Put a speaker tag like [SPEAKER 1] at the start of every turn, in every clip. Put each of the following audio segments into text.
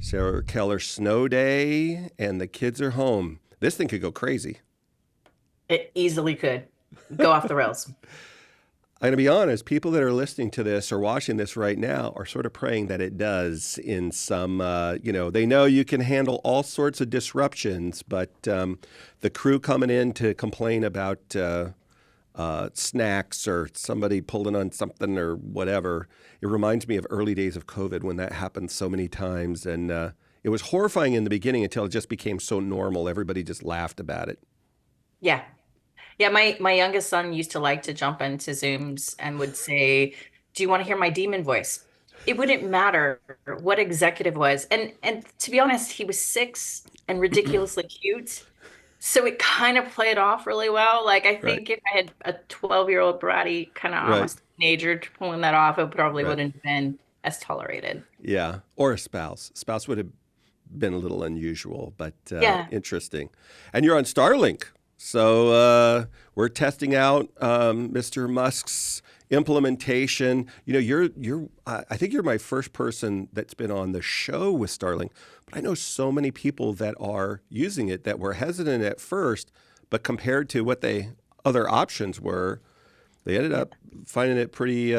[SPEAKER 1] Sarah Keller snow day, and the kids are home. This thing could go crazy.
[SPEAKER 2] It easily could go off the rails.
[SPEAKER 1] I'm going to be honest, people that are listening to this or watching this right now are sort of praying that it does in some, they know you can handle all sorts of disruptions, but the crew coming in to complain about snacks or somebody pulling on something or whatever, it reminds me of early days of COVID when that happened so many times. And it was horrifying in the beginning until it just became so normal. Everybody just laughed about it.
[SPEAKER 2] Yeah. Yeah, my youngest son used to like to jump into Zooms and would say, "Do you want to hear my demon voice?" It wouldn't matter what executive was. And to be honest, he was 6 and ridiculously cute. So it kind of played off really well. Like I
[SPEAKER 1] Right,
[SPEAKER 2] think if I had a 12-year-old bratty, kind of
[SPEAKER 1] right,
[SPEAKER 2] almost teenager pulling that off, it probably
[SPEAKER 1] right.
[SPEAKER 2] wouldn't have been as tolerated.
[SPEAKER 1] Yeah. Or a spouse. Spouse would have been a little unusual, but
[SPEAKER 2] Yeah.
[SPEAKER 1] interesting. And you're on Starlink. So we're testing out Mr. Musk's implementation. I think you're my first person that's been on the show with Starlink, but I know so many people that are using it that were hesitant at first, but compared to what they other options were, they ended up finding it pretty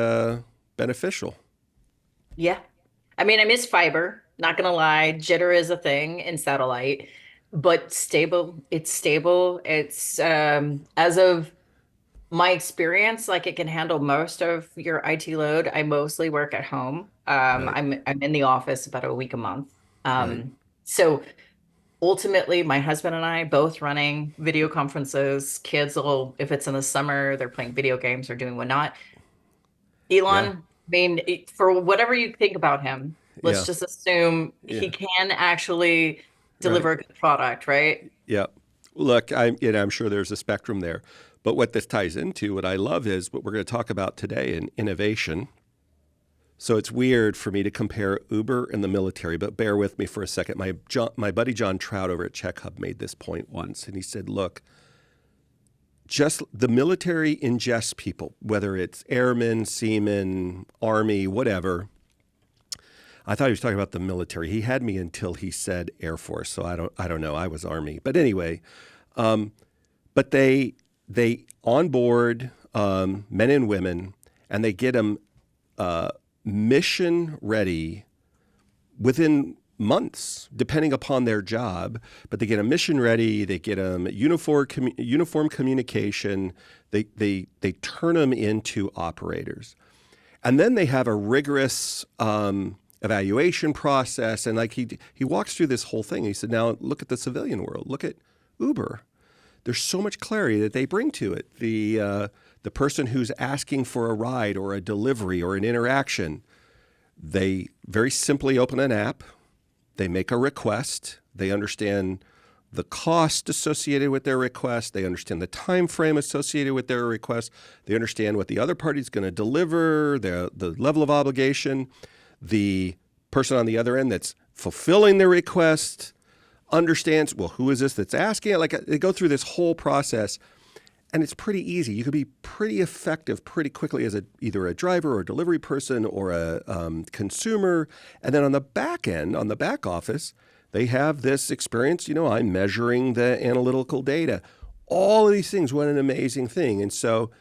[SPEAKER 1] beneficial.
[SPEAKER 2] Yeah. I mean, I miss fiber, not gonna lie. Jitter is a thing in satellite, but stable. It's stable. It's as of my experience, like it can handle most of your IT load. I mostly work at home.
[SPEAKER 1] Right,
[SPEAKER 2] I'm in the office about a week a month.
[SPEAKER 1] right.
[SPEAKER 2] So ultimately, my husband and I both running video conferences. Kids will, if it's in the summer, they're playing video games or doing whatnot.
[SPEAKER 1] Yeah,
[SPEAKER 2] Elon, I mean, for whatever you think about him, let's
[SPEAKER 1] yeah,
[SPEAKER 2] just assume
[SPEAKER 1] yeah.
[SPEAKER 2] he can actually
[SPEAKER 1] Right.
[SPEAKER 2] deliver a good product, right?
[SPEAKER 1] Yeah. Look, I'm sure there's a spectrum there. But what this ties into, what I love is what we're going to talk about today in innovation. So it's weird for me to compare Uber and the military, but bear with me for a second. My buddy John Trout over at Check Hub made this point once, and he said, "Look, just the military ingests people, whether it's airmen, seamen, army, whatever." I thought he was talking about the military. He had me until he said Air Force, so I don't know. I was Army, but anyway, but they onboard men and women, and they get them mission ready within months, depending upon their job. But they get them mission ready. They get them uniform communication. They turn them into operators, and then they have a rigorous evaluation process. And like he walks through this whole thing. He said, "Now look at the civilian world. Look at Uber. There's so much clarity that they bring to it. The person who's asking for a ride or a delivery or an interaction, they very simply open an app. They make a request. They understand the cost associated with their request. They understand the time frame associated with their request. They understand what the other party's going to deliver, the level of obligation. The person on the other end that's fulfilling the request understands, well, who is this that's asking it? Like they go through this whole process, and it's pretty easy. You can be pretty effective pretty quickly as either a driver or a delivery person or a consumer. And then on the back end, on the back office, they have this experience. I'm measuring the analytical data. All of these things, what an amazing thing. And so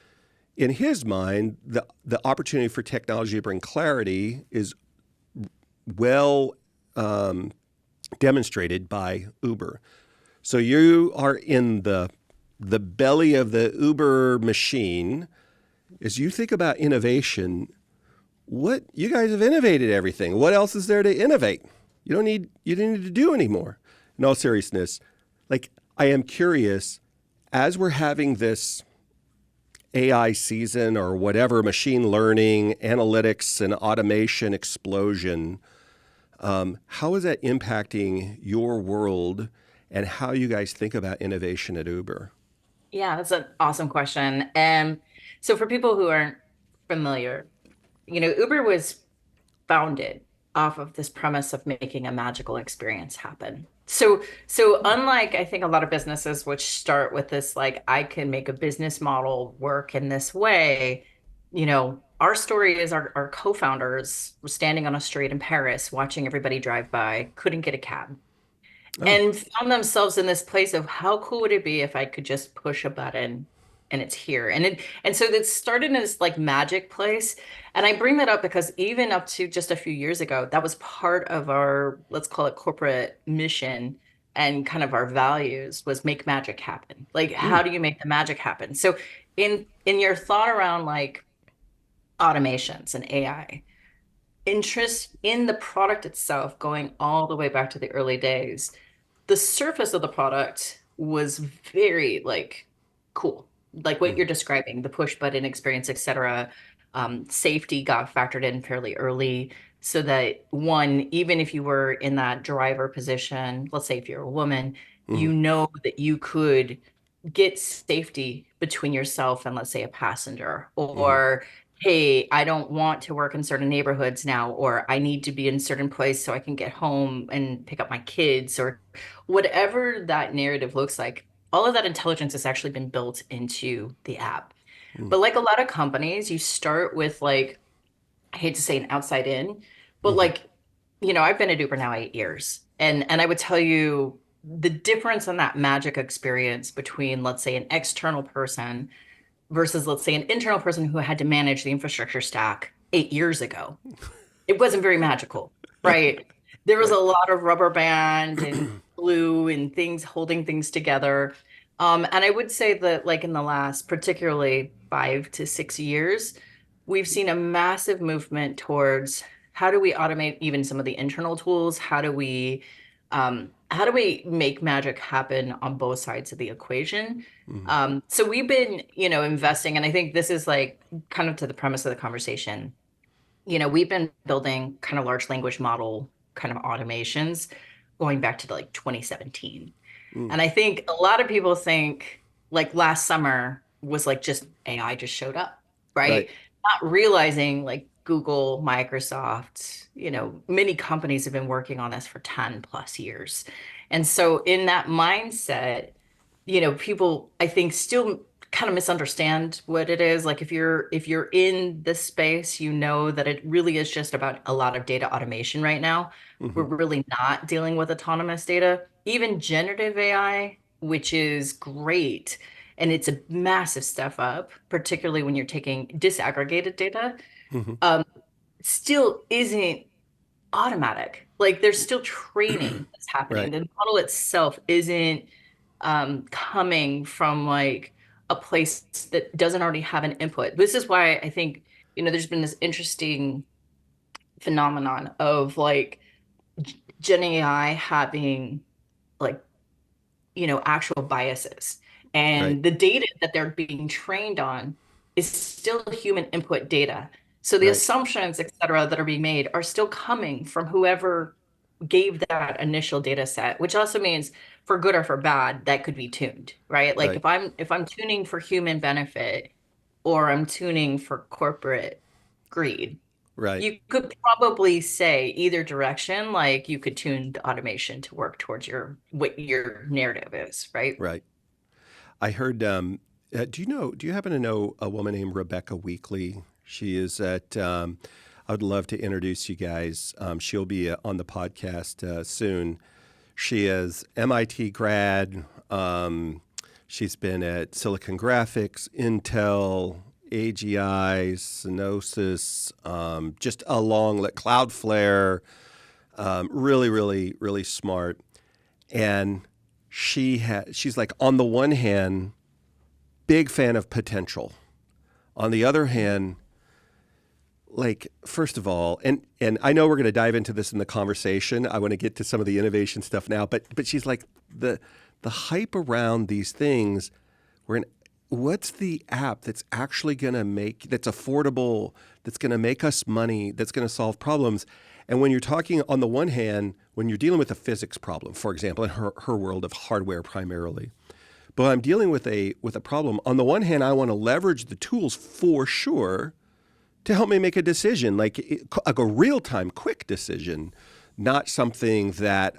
[SPEAKER 1] in his mind, the opportunity for technology to bring clarity is well demonstrated by Uber. So you are in the belly of the Uber machine. As you think about innovation, what you guys have innovated everything. What else is there to innovate? You don't need to do anymore. In all seriousness, like I am curious, as we're having this AI season or whatever machine learning, analytics, and automation explosion, how is that impacting your world and how you guys think about innovation at Uber?
[SPEAKER 2] Yeah, that's an awesome question. So for people who aren't familiar, Uber was founded off of this premise of making a magical experience happen. So unlike I think a lot of businesses which start with this like I can make a business model work in this way, our story is our co-founders were standing on a street in Paris watching everybody drive by, couldn't get a cab,
[SPEAKER 1] Oh.
[SPEAKER 2] and found themselves in this place of how cool would it be if I could just push a button and it's here. And so it started in this like magic place. And I bring that up because even up to just a few years ago, that was part of our, let's call it corporate mission and kind of our values was make magic happen. Like,
[SPEAKER 1] Mm.
[SPEAKER 2] how do you make the magic happen? So in your thought around like automations and AI, interest in the product itself going all the way back to the early days, the surface of the product was very like cool, like what
[SPEAKER 1] Mm.
[SPEAKER 2] you're describing, the push button experience, etc. Safety got factored in fairly early so that one, even if you were in that driver position, let's say if you're a woman,
[SPEAKER 1] Mm.
[SPEAKER 2] you know that you could get safety between yourself and let's say a passenger,
[SPEAKER 1] Mm.
[SPEAKER 2] or hey, I don't want to work in certain neighborhoods now, or I need to be in a certain place so I can get home and pick up my kids, or whatever that narrative looks like. All of that intelligence has actually been built into the app.
[SPEAKER 1] Mm.
[SPEAKER 2] But like a lot of companies, you start with like, I hate to say an outside in, but
[SPEAKER 1] Mm.
[SPEAKER 2] like, I've been at Uber now 8 years. And I would tell you the difference in that magic experience between, let's say, an external person versus, let's say, an internal person who had to manage the infrastructure stack 8 years ago. It wasn't very magical, right? There was a
[SPEAKER 1] Right.
[SPEAKER 2] lot of rubber band and glue and things holding things together. And I would say that, like in the last, particularly 5 to 6 years, we've seen a massive movement towards how do we automate even some of the internal tools? How do we make magic happen on both sides of the equation?
[SPEAKER 1] Mm.
[SPEAKER 2] So we've been, investing, and I think this is like kind of to the premise of the conversation. We've been building kind of large language model kind of automations going back to like 2017.
[SPEAKER 1] Mm.
[SPEAKER 2] And I think a lot of people think like last summer was like just AI just showed up,
[SPEAKER 1] Right.
[SPEAKER 2] right? Not realizing like Google, Microsoft, many companies have been working on this for 10 plus years. And so in that mindset, people I think still kind of misunderstand what it is. Like if you're in this space, you know that it really is just about a lot of data automation right now. We're
[SPEAKER 1] Mm.
[SPEAKER 2] really not dealing with autonomous data. Even generative AI, which is great, and it's a massive step up, particularly when you're taking disaggregated data,
[SPEAKER 1] Mm.
[SPEAKER 2] um, still isn't automatic. Like there's still training that's happening.
[SPEAKER 1] Right.
[SPEAKER 2] The model itself isn't coming from like a place that doesn't already have an input. This is why I think, there's been this interesting phenomenon of like Gen AI having like, actual biases.
[SPEAKER 1] Right.
[SPEAKER 2] And the data that they're being trained on is still human input data. So the
[SPEAKER 1] Right.
[SPEAKER 2] assumptions, et cetera, that are being made are still coming from whoever gave that initial data set, which also means for good or for bad, that could be tuned, right? Like
[SPEAKER 1] Right.
[SPEAKER 2] if I'm tuning for human benefit or I'm tuning for corporate greed,
[SPEAKER 1] Right.
[SPEAKER 2] you could probably say either direction, like you could tune the automation to work towards what your narrative is, right?
[SPEAKER 1] Right. I heard. Do you happen to know a woman named Rebecca Weekly? She is at. I would love to introduce you guys. She'll be on the podcast soon. She is MIT grad. She's been at Silicon Graphics, Intel, AGI, Synosys, just along Cloudflare. Really, really, really smart. And she's like, on the one hand, big fan of potential. On the other hand, like, first of all, and I know we're going to dive into this in the conversation. I want to get to some of the innovation stuff now, but she's like, the hype around these things. What's the app that's actually going to that's affordable, that's going to make us money, that's going to solve problems? And when you're talking on the one hand, when you're dealing with a physics problem, for example, in her world of hardware primarily, but I'm dealing with a problem. On the one hand, I want to leverage the tools for sure to help me make a decision, like a real-time, quick decision, not something that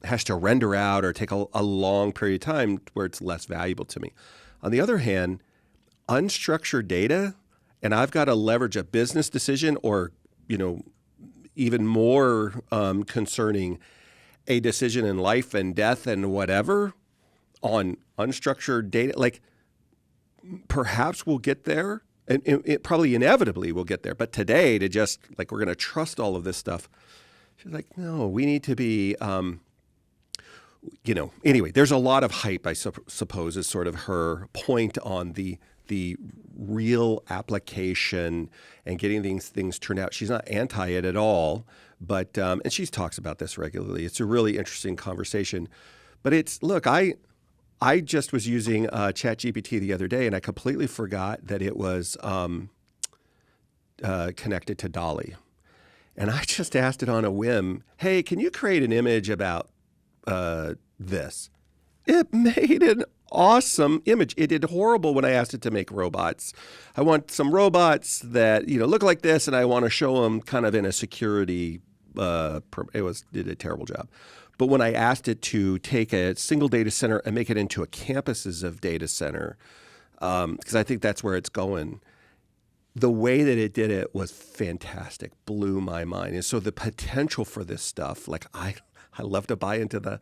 [SPEAKER 1] has to render out or take a long period of time where it's less valuable to me. On the other hand, unstructured data and I've got to leverage a business decision or, you know, even more concerning, a decision in life and death and whatever on unstructured data, like perhaps we'll get there, and it probably inevitably will get there. But today, to just like we're going to trust all of this stuff, she's like, no, we need to be, you know. Anyway, there's a lot of hype, I suppose, is sort of her point on the real application and getting these things turned out. She's not anti it at all, but and she talks about this regularly. It's a really interesting conversation. But it's, look, I just was using ChatGPT the other day, and I completely forgot that it was connected to Dolly. And I just asked it on a whim, hey, can you create an image about this? It made an awesome image. It did horrible when I asked it to make robots. I want some robots that, you know, look like this, and I want to show them kind of in a security. Did a terrible job. But when I asked it to take a single data center and make it into a campuses of data center, because I think that's where it's going, the way that it did it was fantastic, blew my mind. And so the potential for this stuff, like I love to buy into the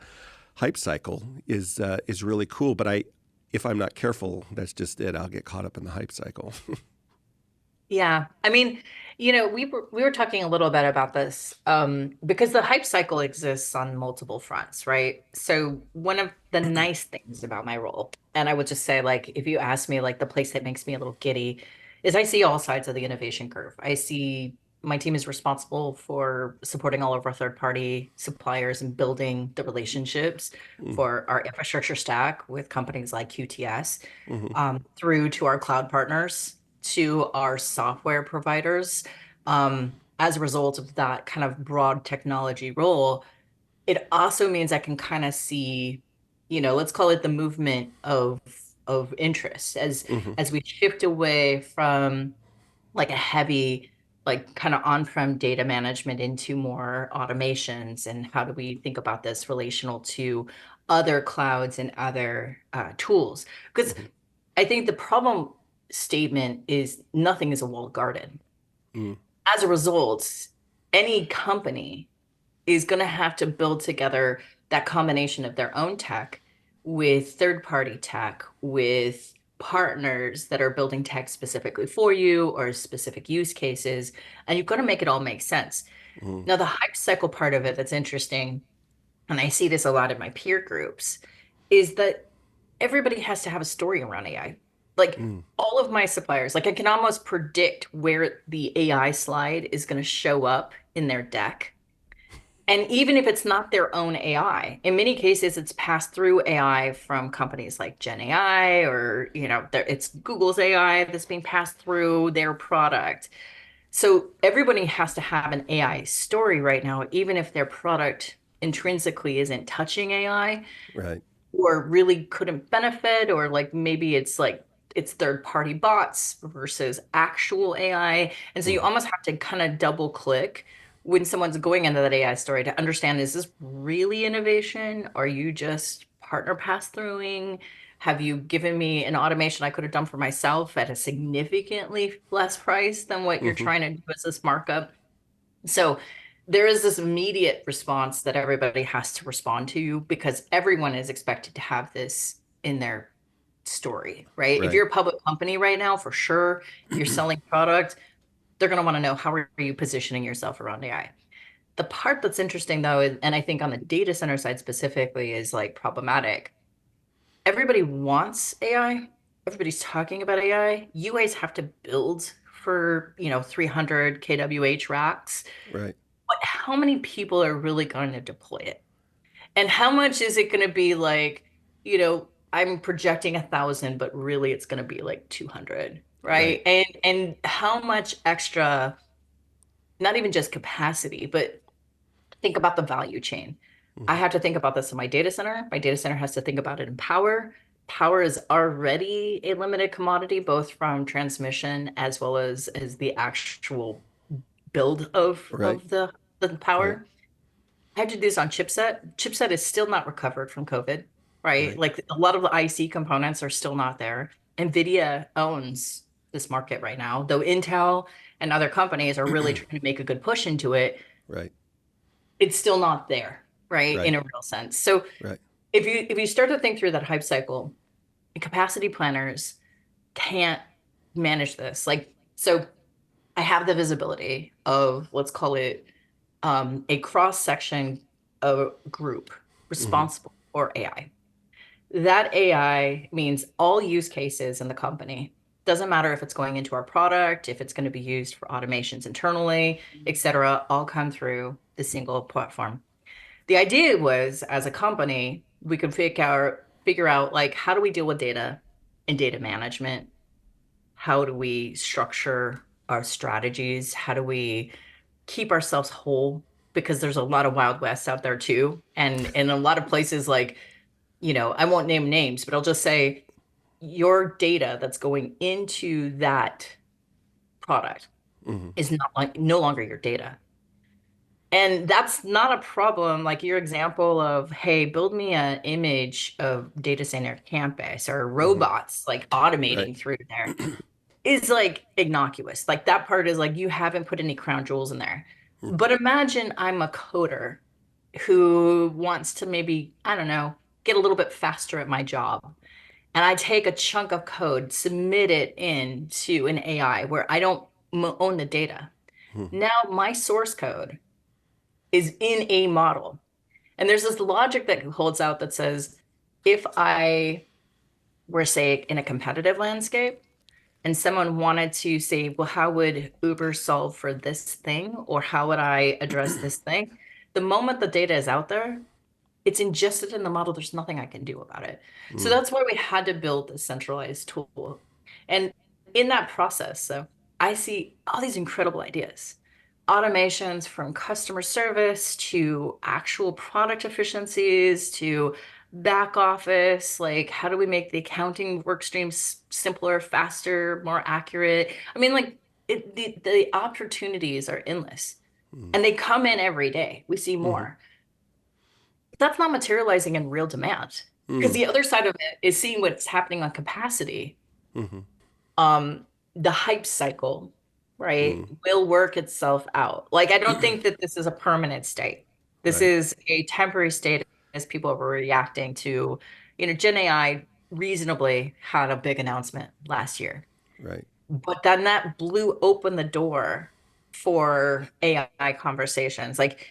[SPEAKER 1] hype cycle, is really cool. But if I'm not careful, that's just it. I'll get caught up in the hype cycle.
[SPEAKER 2] Yeah. I mean, you know, we were talking a little bit about this because the hype cycle exists on multiple fronts, right? So one of the nice things about my role, and I would just say, like, if you ask me, like, the place that makes me a little giddy is I see all sides of the innovation curve. I see my team is responsible for supporting all of our third-party suppliers and building the relationships
[SPEAKER 1] Mm,
[SPEAKER 2] for our infrastructure stack with companies like QTS,
[SPEAKER 1] mhm,
[SPEAKER 2] through to our cloud partners, to our software providers. As a result of that kind of broad technology role, it also means I can kind of see, you know, let's call it the movement of interest
[SPEAKER 1] mhm,
[SPEAKER 2] as we shift away from like a heavy, like kind of on-prem data management into more automations, and how do we think about this relational to other clouds and other tools? Because
[SPEAKER 1] mhm,
[SPEAKER 2] I think the problem statement is nothing is a walled garden.
[SPEAKER 1] mm,
[SPEAKER 2] As a result, any company is going to have to build together that combination of their own tech with third-party tech, with partners that are building tech specifically for you or specific use cases, and you've got to make it all make sense.
[SPEAKER 1] mm,
[SPEAKER 2] Now, the hype cycle part of it that's interesting, and I see this a lot in my peer groups, is that everybody has to have a story around AI. Like
[SPEAKER 1] mm,
[SPEAKER 2] all of my suppliers, like I can almost predict where the AI slide is going to show up in their deck. And even if it's not their own AI, in many cases, it's passed through AI from companies like Gen AI, or, you know, it's Google's AI that's being passed through their product. So everybody has to have an AI story right now, even if their product intrinsically isn't touching AI
[SPEAKER 1] right.
[SPEAKER 2] or really couldn't benefit, or like maybe it's like it's third party bots versus actual AI. And so you
[SPEAKER 1] Mm,
[SPEAKER 2] almost have to kind of double click when someone's going into that AI story to understand, is this really innovation? Are you just partner pass throughing? Have you given me an automation I could have done for myself at a significantly less price than what you're
[SPEAKER 1] mhm,
[SPEAKER 2] trying to do as this markup? So there is this immediate response that everybody has to respond to, because everyone is expected to have this in their story, right? If
[SPEAKER 1] right.
[SPEAKER 2] you're a public company right now, for sure, you're selling product, they're going to want to know, how are you positioning yourself around AI? The part that's interesting though, and I think on the data center side specifically is like problematic. Everybody wants AI. Everybody's talking about AI. You guys have to build for, you know, 300 kWh racks,
[SPEAKER 1] Right.
[SPEAKER 2] but how many people are really going to deploy it? And how much is it going to be like, you know, I'm projecting 1,000, but really it's going to be like 200,
[SPEAKER 1] Right.
[SPEAKER 2] right? And how much extra, not even just capacity, but think about the value chain. I
[SPEAKER 1] Mhm,
[SPEAKER 2] have to think about this in my data center. My data center has to think about it in power. Power is already a limited commodity, both from transmission as well as the actual build
[SPEAKER 1] right.
[SPEAKER 2] of the
[SPEAKER 1] Right.
[SPEAKER 2] power. I have to do this on chipset. Chipset is still not recovered from COVID, right?
[SPEAKER 1] Right.
[SPEAKER 2] Like a lot of the IC components are still not there. NVIDIA owns this market right now, though Intel and other companies are really trying to make a good push into it.
[SPEAKER 1] Right.
[SPEAKER 2] It's still not there, right, in
[SPEAKER 1] Right.
[SPEAKER 2] a real sense. So
[SPEAKER 1] Right.
[SPEAKER 2] if you start to think through that hype cycle, capacity planners can't manage this. Like, so I have the visibility of, let's call it, a cross section of group
[SPEAKER 1] Mm-hmm.
[SPEAKER 2] responsible for AI. That AI means all use cases in the company. Doesn't matter if it's going into our product, if it's going to be used for automations internally, et cetera, all come through the single platform. The idea was, as a company, we could figure out like, how do we deal with data and data management? How do we structure our strategies? How do we keep ourselves whole? Because there's a lot of Wild West out there too. And in a lot of places, like, I won't name names, but I'll just say your data that's going into that product
[SPEAKER 1] Mm-hmm.
[SPEAKER 2] is not like no longer your data. And that's not a problem. Like your example of, hey, build me an image of data center campus or
[SPEAKER 1] Mm-hmm.
[SPEAKER 2] robots like
[SPEAKER 1] Right.
[SPEAKER 2] automating through there is like innocuous. Like that part is like you haven't put any crown jewels in there.
[SPEAKER 1] Mm-hmm.
[SPEAKER 2] But imagine I'm a coder who wants to maybe, I don't know, get a little bit faster at my job. And I take a chunk of code, submit it into an AI where I don't own the data.
[SPEAKER 1] Mm-hmm.
[SPEAKER 2] Now my source code is in a model. And there's this logic that holds out that says, if I were, say, in a competitive landscape, and someone wanted to say, well, how would Uber solve for this thing? Or how would I address this thing? The moment the data is out there, it's ingested in the model. There's nothing I can do about it. So
[SPEAKER 1] Mm-hmm.
[SPEAKER 2] that's why we had to build a centralized tool. And in that process, so I see all these incredible ideas. Automations from customer service to actual product efficiencies to back office, like how do we make the accounting work streams simpler, faster, more accurate? I mean, like the opportunities are endless and they come in every day. We see
[SPEAKER 1] Mm-hmm.
[SPEAKER 2] more. But that's not materializing in real demand. Because
[SPEAKER 1] Mm-hmm.
[SPEAKER 2] the other side of it is seeing what's happening on capacity.
[SPEAKER 1] Mm-hmm.
[SPEAKER 2] um the hype cycle, right, will work itself out. Like I don't think that this is a permanent state. This
[SPEAKER 1] Right.
[SPEAKER 2] is a temporary state as people were reacting to, Gen AI reasonably had a big announcement last year.
[SPEAKER 1] Right.
[SPEAKER 2] But then that blew open the door for AI conversations. Like,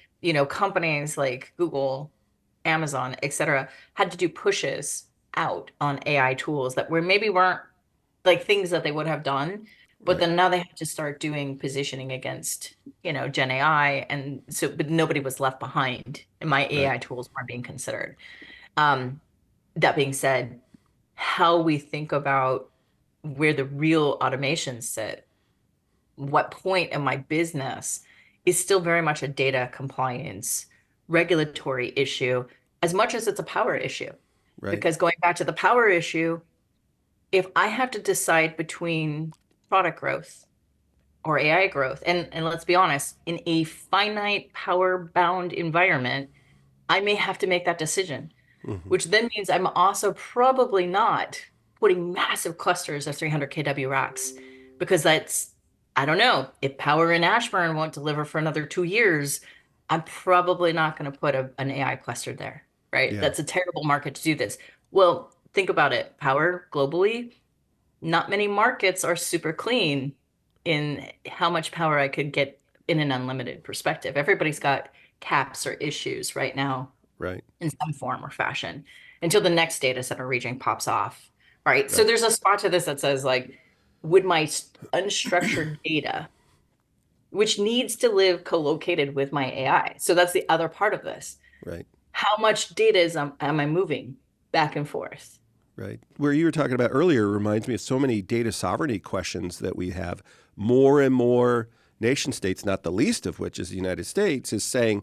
[SPEAKER 2] companies like Google, Amazon, et cetera, had to do pushes out on AI tools that weren't like things that they would have done. But
[SPEAKER 1] Right.
[SPEAKER 2] then now they have to start doing positioning against, Gen AI. And so, but nobody was left behind, and my
[SPEAKER 1] Right.
[SPEAKER 2] AI tools weren't being considered. Um, that being said, how we think about where the real automations sit, what point in my business is still very much a data compliance regulatory issue as much as it's a power issue.
[SPEAKER 1] Right.
[SPEAKER 2] Because going back to the power issue, if I have to decide between product growth or AI growth, and let's be honest, in a finite power bound environment, I may have to make that decision,
[SPEAKER 1] Mm-hmm.
[SPEAKER 2] which then means I'm also probably not putting massive clusters of 300 kW racks because I don't know, if power in Ashburn won't deliver for another 2 years, I'm probably not going to put an AI cluster there, right?
[SPEAKER 1] Yeah.
[SPEAKER 2] That's a terrible market to do this. Well, think about it. Power globally, not many markets are super clean in how much power I could get in an unlimited perspective. Everybody's got caps or issues right now
[SPEAKER 1] Right.
[SPEAKER 2] in some form or fashion until the next data center region pops off. Right. So
[SPEAKER 1] Right.
[SPEAKER 2] there's a spot to this that says, like, would my unstructured data, which needs to live co-located with my AI? So that's the other part of this.
[SPEAKER 1] Right.
[SPEAKER 2] How much data am I moving back and forth?
[SPEAKER 1] Right. Where you were talking about earlier reminds me of so many data sovereignty questions that we have. More and more nation states, not the least of which is the United States, is saying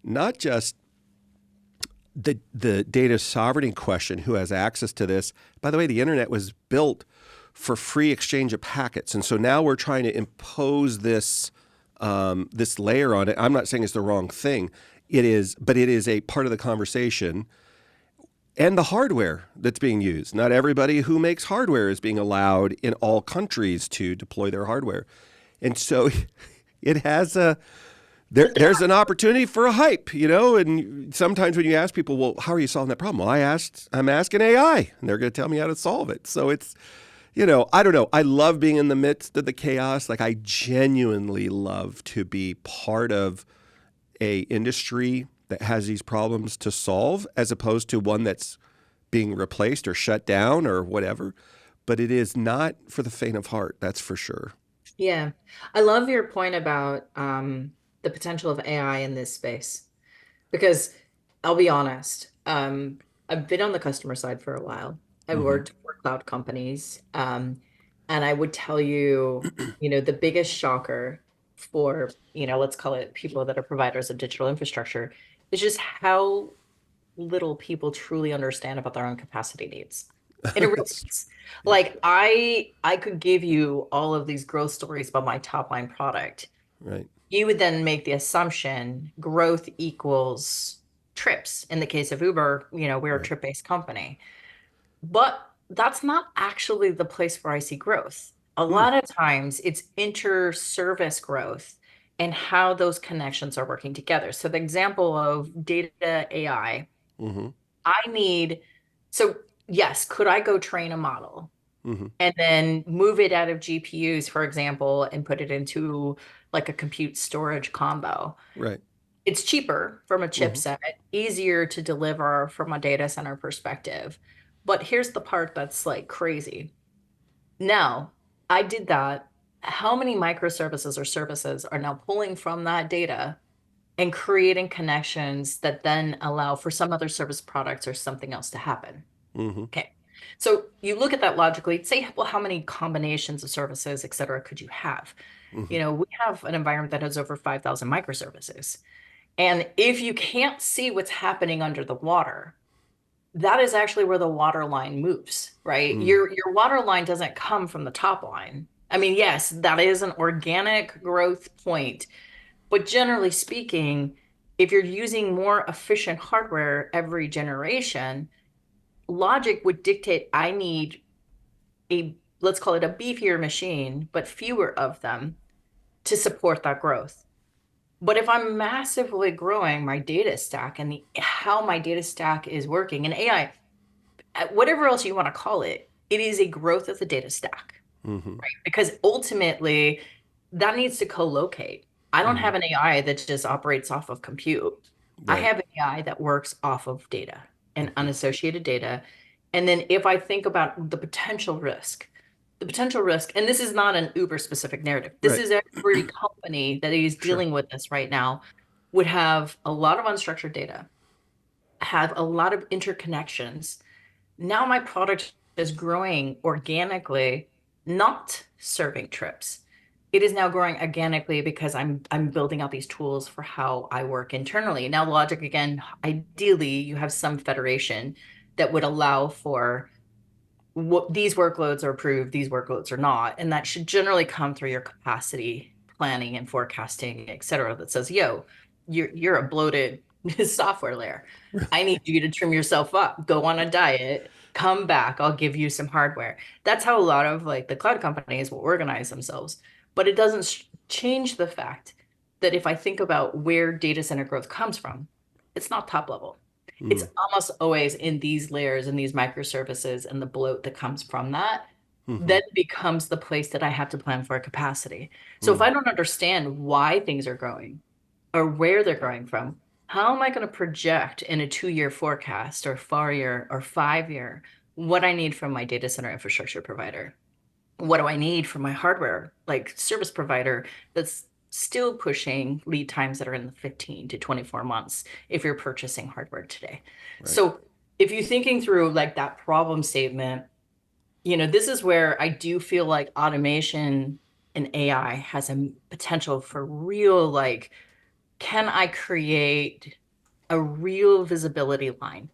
[SPEAKER 1] not just the data sovereignty question, who has access to this. By the way, the internet was built for free exchange of packets, and so now we're trying to impose this layer on it. I'm not saying it's the wrong thing. It is, but it is a part of the conversation. and the hardware that's being used. Not everybody who makes hardware is being allowed in all countries to deploy their hardware. And so it has there's an opportunity for a hype, and sometimes when you ask people, well, how are you solving that problem? Well, I'm asking AI and they're going to tell me how to solve it. So it's, I don't know. I love being in the midst of the chaos. Like I genuinely love to be part of a industry that has these problems to solve as opposed to one that's being replaced or shut down or whatever. But it is not for the faint of heart, that's for sure.
[SPEAKER 2] Yeah. I love your point about the potential of AI in this space because I'll be honest, I've been on the customer side for a while. I've
[SPEAKER 1] Mm-hmm.
[SPEAKER 2] worked for cloud companies, and I would tell you, the biggest shocker for, let's call it people that are providers of digital infrastructure is just how little people truly understand about their own capacity needs in a real sense.
[SPEAKER 1] Yeah.
[SPEAKER 2] Like I could give you all of these growth stories about my top line product.
[SPEAKER 1] Right.
[SPEAKER 2] You would then make the assumption growth equals trips. In the case of Uber, we're a
[SPEAKER 1] Right.
[SPEAKER 2] trip-based company. But that's not actually the place where I see growth. A
[SPEAKER 1] Hmm.
[SPEAKER 2] lot of times it's inter-service growth and how those connections are working together. So the example of data AI,
[SPEAKER 1] Mm-hmm.
[SPEAKER 2] I need, so yes, could I go train a model
[SPEAKER 1] Mm-hmm.
[SPEAKER 2] and then move it out of GPUs, for example, and put it into like a compute storage combo?
[SPEAKER 1] Right.
[SPEAKER 2] It's cheaper from a
[SPEAKER 1] Mm-hmm.
[SPEAKER 2] chipset, easier to deliver from a data center perspective. But here's the part that's like crazy. Now, I did that. How many microservices or services are now pulling from that data and creating connections that then allow for some other service products or something else to happen?
[SPEAKER 1] Mm-hmm.
[SPEAKER 2] Okay. So you look at that logically, say, well, how many combinations of services, et cetera, could you have?
[SPEAKER 1] Mm-hmm.
[SPEAKER 2] We have an environment that has over 5,000 microservices. And if you can't see what's happening under the water, that is actually where the water line moves, right?
[SPEAKER 1] Mm.
[SPEAKER 2] Your water line doesn't come from the top line. I mean, yes, that is an organic growth point, but generally speaking, if you're using more efficient hardware every generation, logic would dictate I need let's call it a beefier machine, but fewer of them to support that growth. But if I'm massively growing my data stack and how my data stack is working, and AI, whatever else you want to call it, it is a growth of the data stack,
[SPEAKER 1] Mm-hmm.
[SPEAKER 2] right? Because ultimately, that needs to co-locate. I don't
[SPEAKER 1] Mm-hmm.
[SPEAKER 2] have an AI that just operates off of compute. I
[SPEAKER 1] Right.
[SPEAKER 2] have an AI that works off of data and
[SPEAKER 1] Mm-hmm.
[SPEAKER 2] unassociated data. And then if I think about the potential risk, and this is not an Uber specific narrative, this
[SPEAKER 1] Right.
[SPEAKER 2] is every company that is
[SPEAKER 1] Sure.
[SPEAKER 2] dealing with this right now would have a lot of unstructured data, have a lot of interconnections. Now my product is growing organically, not serving trips. It is now growing organically because I'm building out these tools for how I work internally. Now, logic again, ideally you have some federation that would allow for what these workloads are approved, these workloads are not. And that should generally come through your capacity planning and forecasting, et cetera, that says, yo, you're a bloated software layer. I need you to trim yourself up, go on a diet, come back, I'll give you some hardware. That's how a lot of like the cloud companies will organize themselves. But it doesn't change the fact that if I think about where data center growth comes from, it's not top level. It's
[SPEAKER 1] Mm.
[SPEAKER 2] almost always in these layers and these microservices and the bloat that comes from that
[SPEAKER 1] Mm-hmm.
[SPEAKER 2] then becomes the place that I have to plan for a capacity. So if
[SPEAKER 1] Mm.
[SPEAKER 2] I don't understand why things are growing or where they're growing from, how am I going to project in a 2-year forecast or 4-year or 5-year what I need from my data center infrastructure provider? What do I need from my hardware, like service provider that's still pushing lead times that are in the 15 to 24 months if you're purchasing hardware today.
[SPEAKER 1] Right.
[SPEAKER 2] So if you're thinking through like that problem statement, this is where I do feel like automation and AI has a potential for real, like, can I create a real visibility line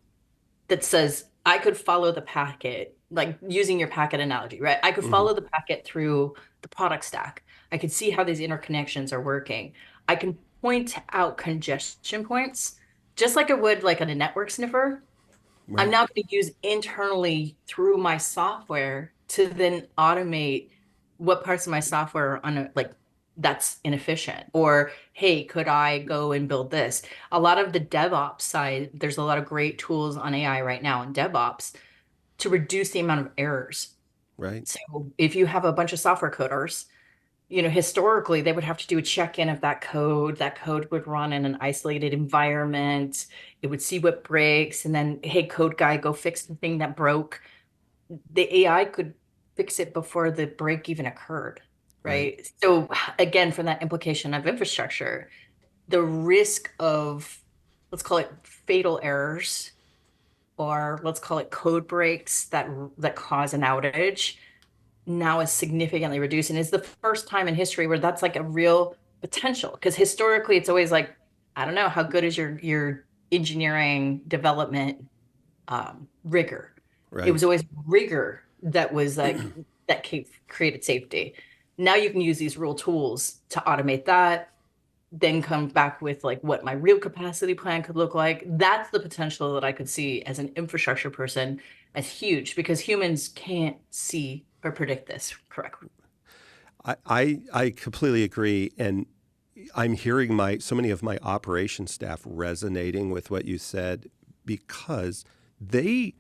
[SPEAKER 2] that says I could follow the packet, like using your packet analogy, right? I could
[SPEAKER 1] Mm-hmm.
[SPEAKER 2] follow the packet through the product stack. I could see how these interconnections are working. I can point out congestion points, just like I would like on a network sniffer. I'm
[SPEAKER 1] Right.
[SPEAKER 2] now going to use internally through my software to then automate what parts of my software are like that's inefficient. Or, hey, could I go and build this? A lot of the DevOps side, there's a lot of great tools on AI right now in DevOps to reduce the amount of errors.
[SPEAKER 1] Right.
[SPEAKER 2] So if you have a bunch of software coders, historically they would have to do a check-in of that code. That code would run in an isolated environment. It would see what breaks, and then, hey, code guy, go fix the thing that broke. The AI could fix it before the break even occurred,
[SPEAKER 1] Right.
[SPEAKER 2] right? So again, from that implication of infrastructure, the risk of, let's call it fatal errors, or let's call it code breaks that cause an outage, now is significantly reduced, and is the first time in history where that's like a real potential. Because historically it's always like, I don't know, how good is your engineering development rigor. It
[SPEAKER 1] Right.
[SPEAKER 2] was always rigor that was like that created safety. Now you can use these rule tools to automate that, then come back with like what my real capacity plan could look like. That's the potential that I could see as an infrastructure person as huge, because humans can't see or predict this correctly.
[SPEAKER 1] I completely agree. And I'm hearing so many of my operations staff resonating with what you said because they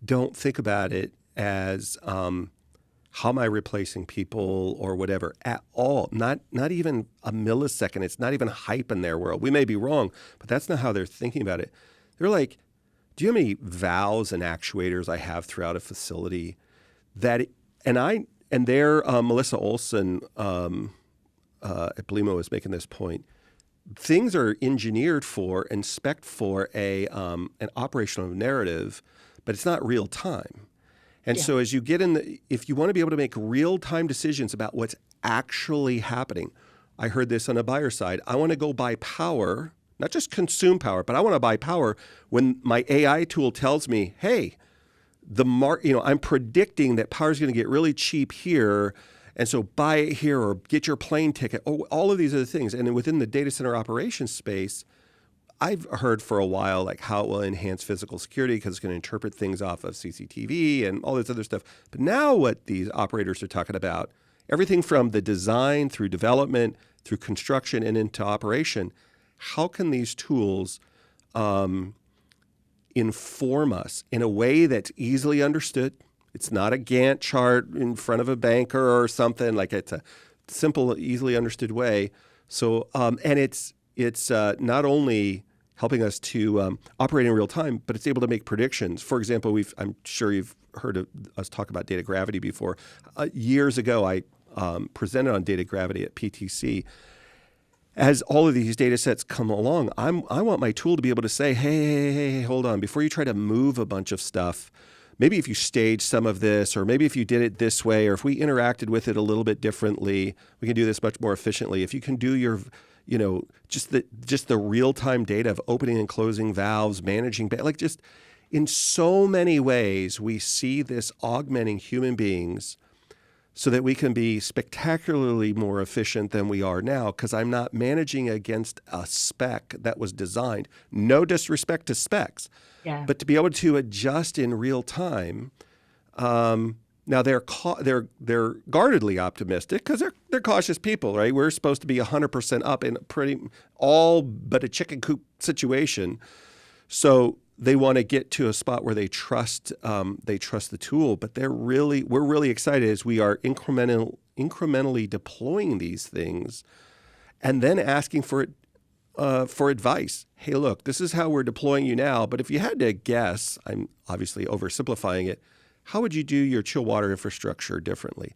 [SPEAKER 1] don't think about it as how am I replacing people or whatever at all. Not even a millisecond. It's not even hype in their world. We may be wrong, but that's not how they're thinking about it. They're like, do you know how many valves and actuators I have throughout a facility that, and there, Melissa Olson at Blimo is making this point. Things are engineered for and spec'd for an operational narrative, but it's not real time. And
[SPEAKER 2] Yeah.
[SPEAKER 1] so as you get if you want to be able to make real time decisions about what's actually happening, I heard this on a buyer side. I want to go buy power, not just consume power, but I want to buy power when my AI tool tells me, hey, I'm predicting that power is going to get really cheap here. And so buy it here or get your plane ticket. Oh, all of these other things. And then within the data center operations space, I've heard for a while like how it will enhance physical security because it's going to interpret things off of CCTV and all this other stuff. But now what these operators are talking about, everything from the design through development, through construction and into operation, how can these tools inform us in a way that's easily understood? It's not a Gantt chart in front of a banker or something. Like it's a simple, easily understood way. So, and it's not only helping us to operate in real time, but it's able to make predictions. For example, I'm sure you've heard of us talk about data gravity before. Years ago, I presented on data gravity at PTC. As all of these data sets come along, I want my tool to be able to say, hey, hold on, before you try to move a bunch of stuff, maybe if you stage some of this, or maybe if you did it this way, or if we interacted with it a little bit differently, we can do this much more efficiently. If you can do your, just the real-time data of opening and closing valves, managing, like just in so many ways, we see this augmenting human beings so that we can be spectacularly more efficient than we are now, because I'm not managing against a spec that was designed. No disrespect to specs,
[SPEAKER 2] Yeah.
[SPEAKER 1] but to be able to adjust in real time. Now they're guardedly optimistic because they're cautious people, right? We're supposed to be 100% up in pretty all but a chicken coop situation. So they want to get to a spot where they trust the tool, but we're really excited as we are incrementally deploying these things, and then asking for advice. Hey, look, this is how we're deploying you now, but if you had to guess, I'm obviously oversimplifying it. How would you do your chill water infrastructure differently?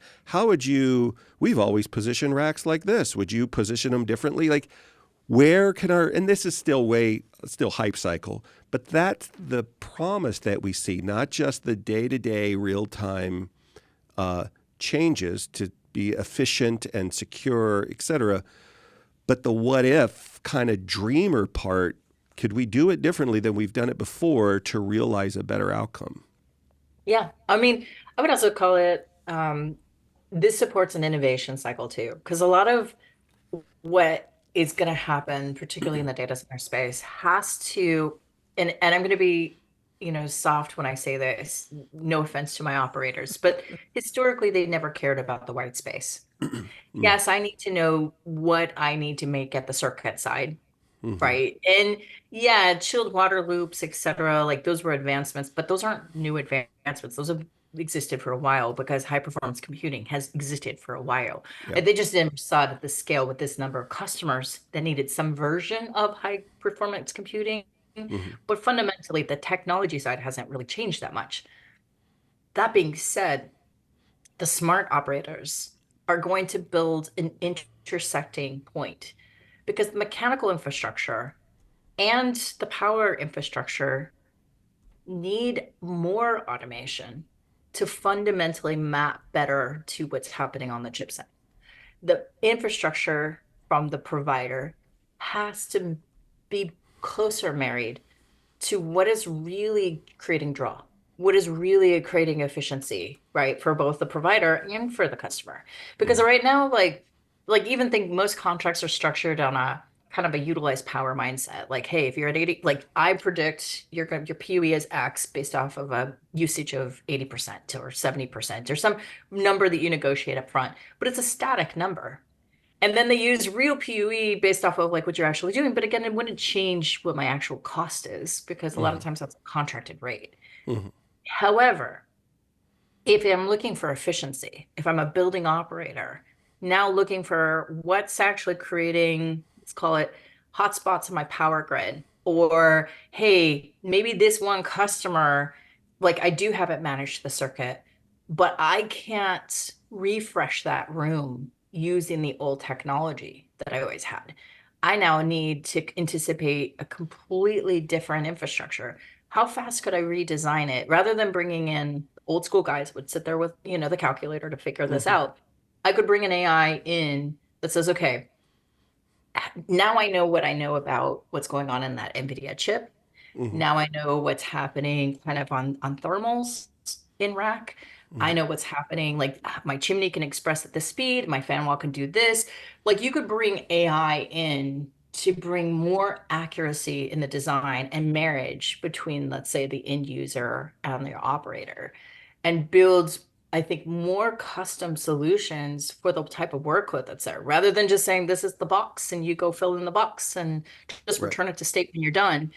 [SPEAKER 1] We've always positioned racks like this. Would you position them differently? Like, where can and this is still hype cycle, but that's the promise that we see, not just the day-to-day real-time changes to be efficient and secure, et cetera, but the what if kind of dreamer part. Could we do it differently than we've done it before to realize a better outcome?
[SPEAKER 2] Yeah. I mean, I would also call it this supports an innovation cycle too, because a lot of what is going to happen, particularly in the data center space, has to, and I'm going to be, soft when I say this, no offense to my operators, but historically they never cared about the white space.
[SPEAKER 1] Mm,
[SPEAKER 2] Yes, I need to know what I need to make at the circuit side,
[SPEAKER 1] mhm,
[SPEAKER 2] right? And yeah, chilled water loops, etc. Like those were advancements, but those aren't new advancements. Those have existed for a while because high performance computing has existed for a while.
[SPEAKER 1] yeah.
[SPEAKER 2] And they just never saw it at the scale with this number of customers that needed some version of high performance computing.
[SPEAKER 1] Mhm,
[SPEAKER 2] But fundamentally, the technology side hasn't really changed that much. That being said, the smart operators are going to build an intersecting point because the mechanical infrastructure and the power infrastructure need more automation to fundamentally map better to what's happening on the chipset. The infrastructure from the provider has to be closer married to what is really creating draw, what is really creating efficiency, right, for both the provider and for the customer. Because
[SPEAKER 1] mhm,
[SPEAKER 2] right now, like even think most contracts are structured on a kind of a utilized power mindset. Like, hey, if you're at 80, like I predict your PUE is X based off of a usage of 80% or 70% or some number that you negotiate up front, but it's a static number. And then they use real PUE based off of like what you're actually doing. But again, it wouldn't change what my actual cost is because a lot of
[SPEAKER 1] mhm,
[SPEAKER 2] times that's a contracted rate.
[SPEAKER 1] mhm,
[SPEAKER 2] However, if I'm looking for efficiency, if I'm a building operator, now looking for what's actually creating, let's call it hotspots in my power grid, or hey, maybe this one customer, like I do have it managed the circuit, but I can't refresh that room using the old technology that I always had. I now need to anticipate a completely different infrastructure. How fast could I redesign it rather than bringing in old school guys would sit there with, the calculator to figure this
[SPEAKER 1] mhm,
[SPEAKER 2] out. I could bring an AI in that says, okay, now I know what I know about what's going on in that NVIDIA chip.
[SPEAKER 1] mhm,
[SPEAKER 2] Now I know what's happening kind of on thermals in rack. I
[SPEAKER 1] mhm.
[SPEAKER 2] know what's happening. Like my chimney can express at this speed, my fan wall can do this. Like you could bring AI in to bring more accuracy in the design and marriage between, let's say, the end user and the operator, and build, I think, more custom solutions for the type of workload that's there, rather than just saying this is the box and you go fill in the box and just
[SPEAKER 1] Right.
[SPEAKER 2] return it to state when you're done.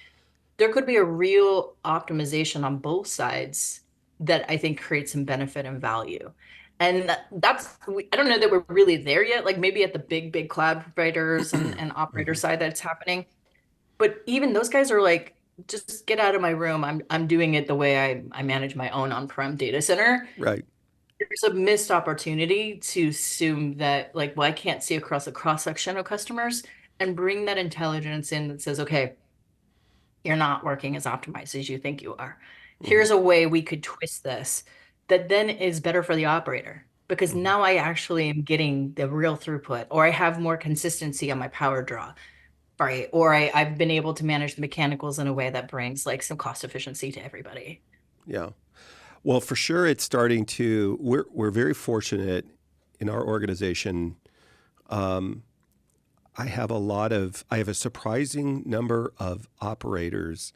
[SPEAKER 2] There could be a real optimization on both sides that I think creates some benefit and value. And I don't know that we're really there yet, like maybe at the big cloud providers and operator
[SPEAKER 1] Mhm.
[SPEAKER 2] side that's happening. But even those guys are like, just get out of my room. I'm doing it the way I manage my own on-prem data center.
[SPEAKER 1] Right.
[SPEAKER 2] There's a missed opportunity to assume that, like, well, I can't see across a cross-section of customers and bring that intelligence in that says, okay, you're not working as optimized as you think you are.
[SPEAKER 1] Mhm,
[SPEAKER 2] Here's a way we could twist this that then is better for the operator because
[SPEAKER 1] mhm.
[SPEAKER 2] now I actually am getting the real throughput, or I have more consistency on my power draw, right? Or I've been able to manage the mechanicals in a way that brings like some cost efficiency to everybody.
[SPEAKER 1] Yeah. Well, for sure, it's starting to. We're very fortunate in our organization. Um, I have a surprising number of operators,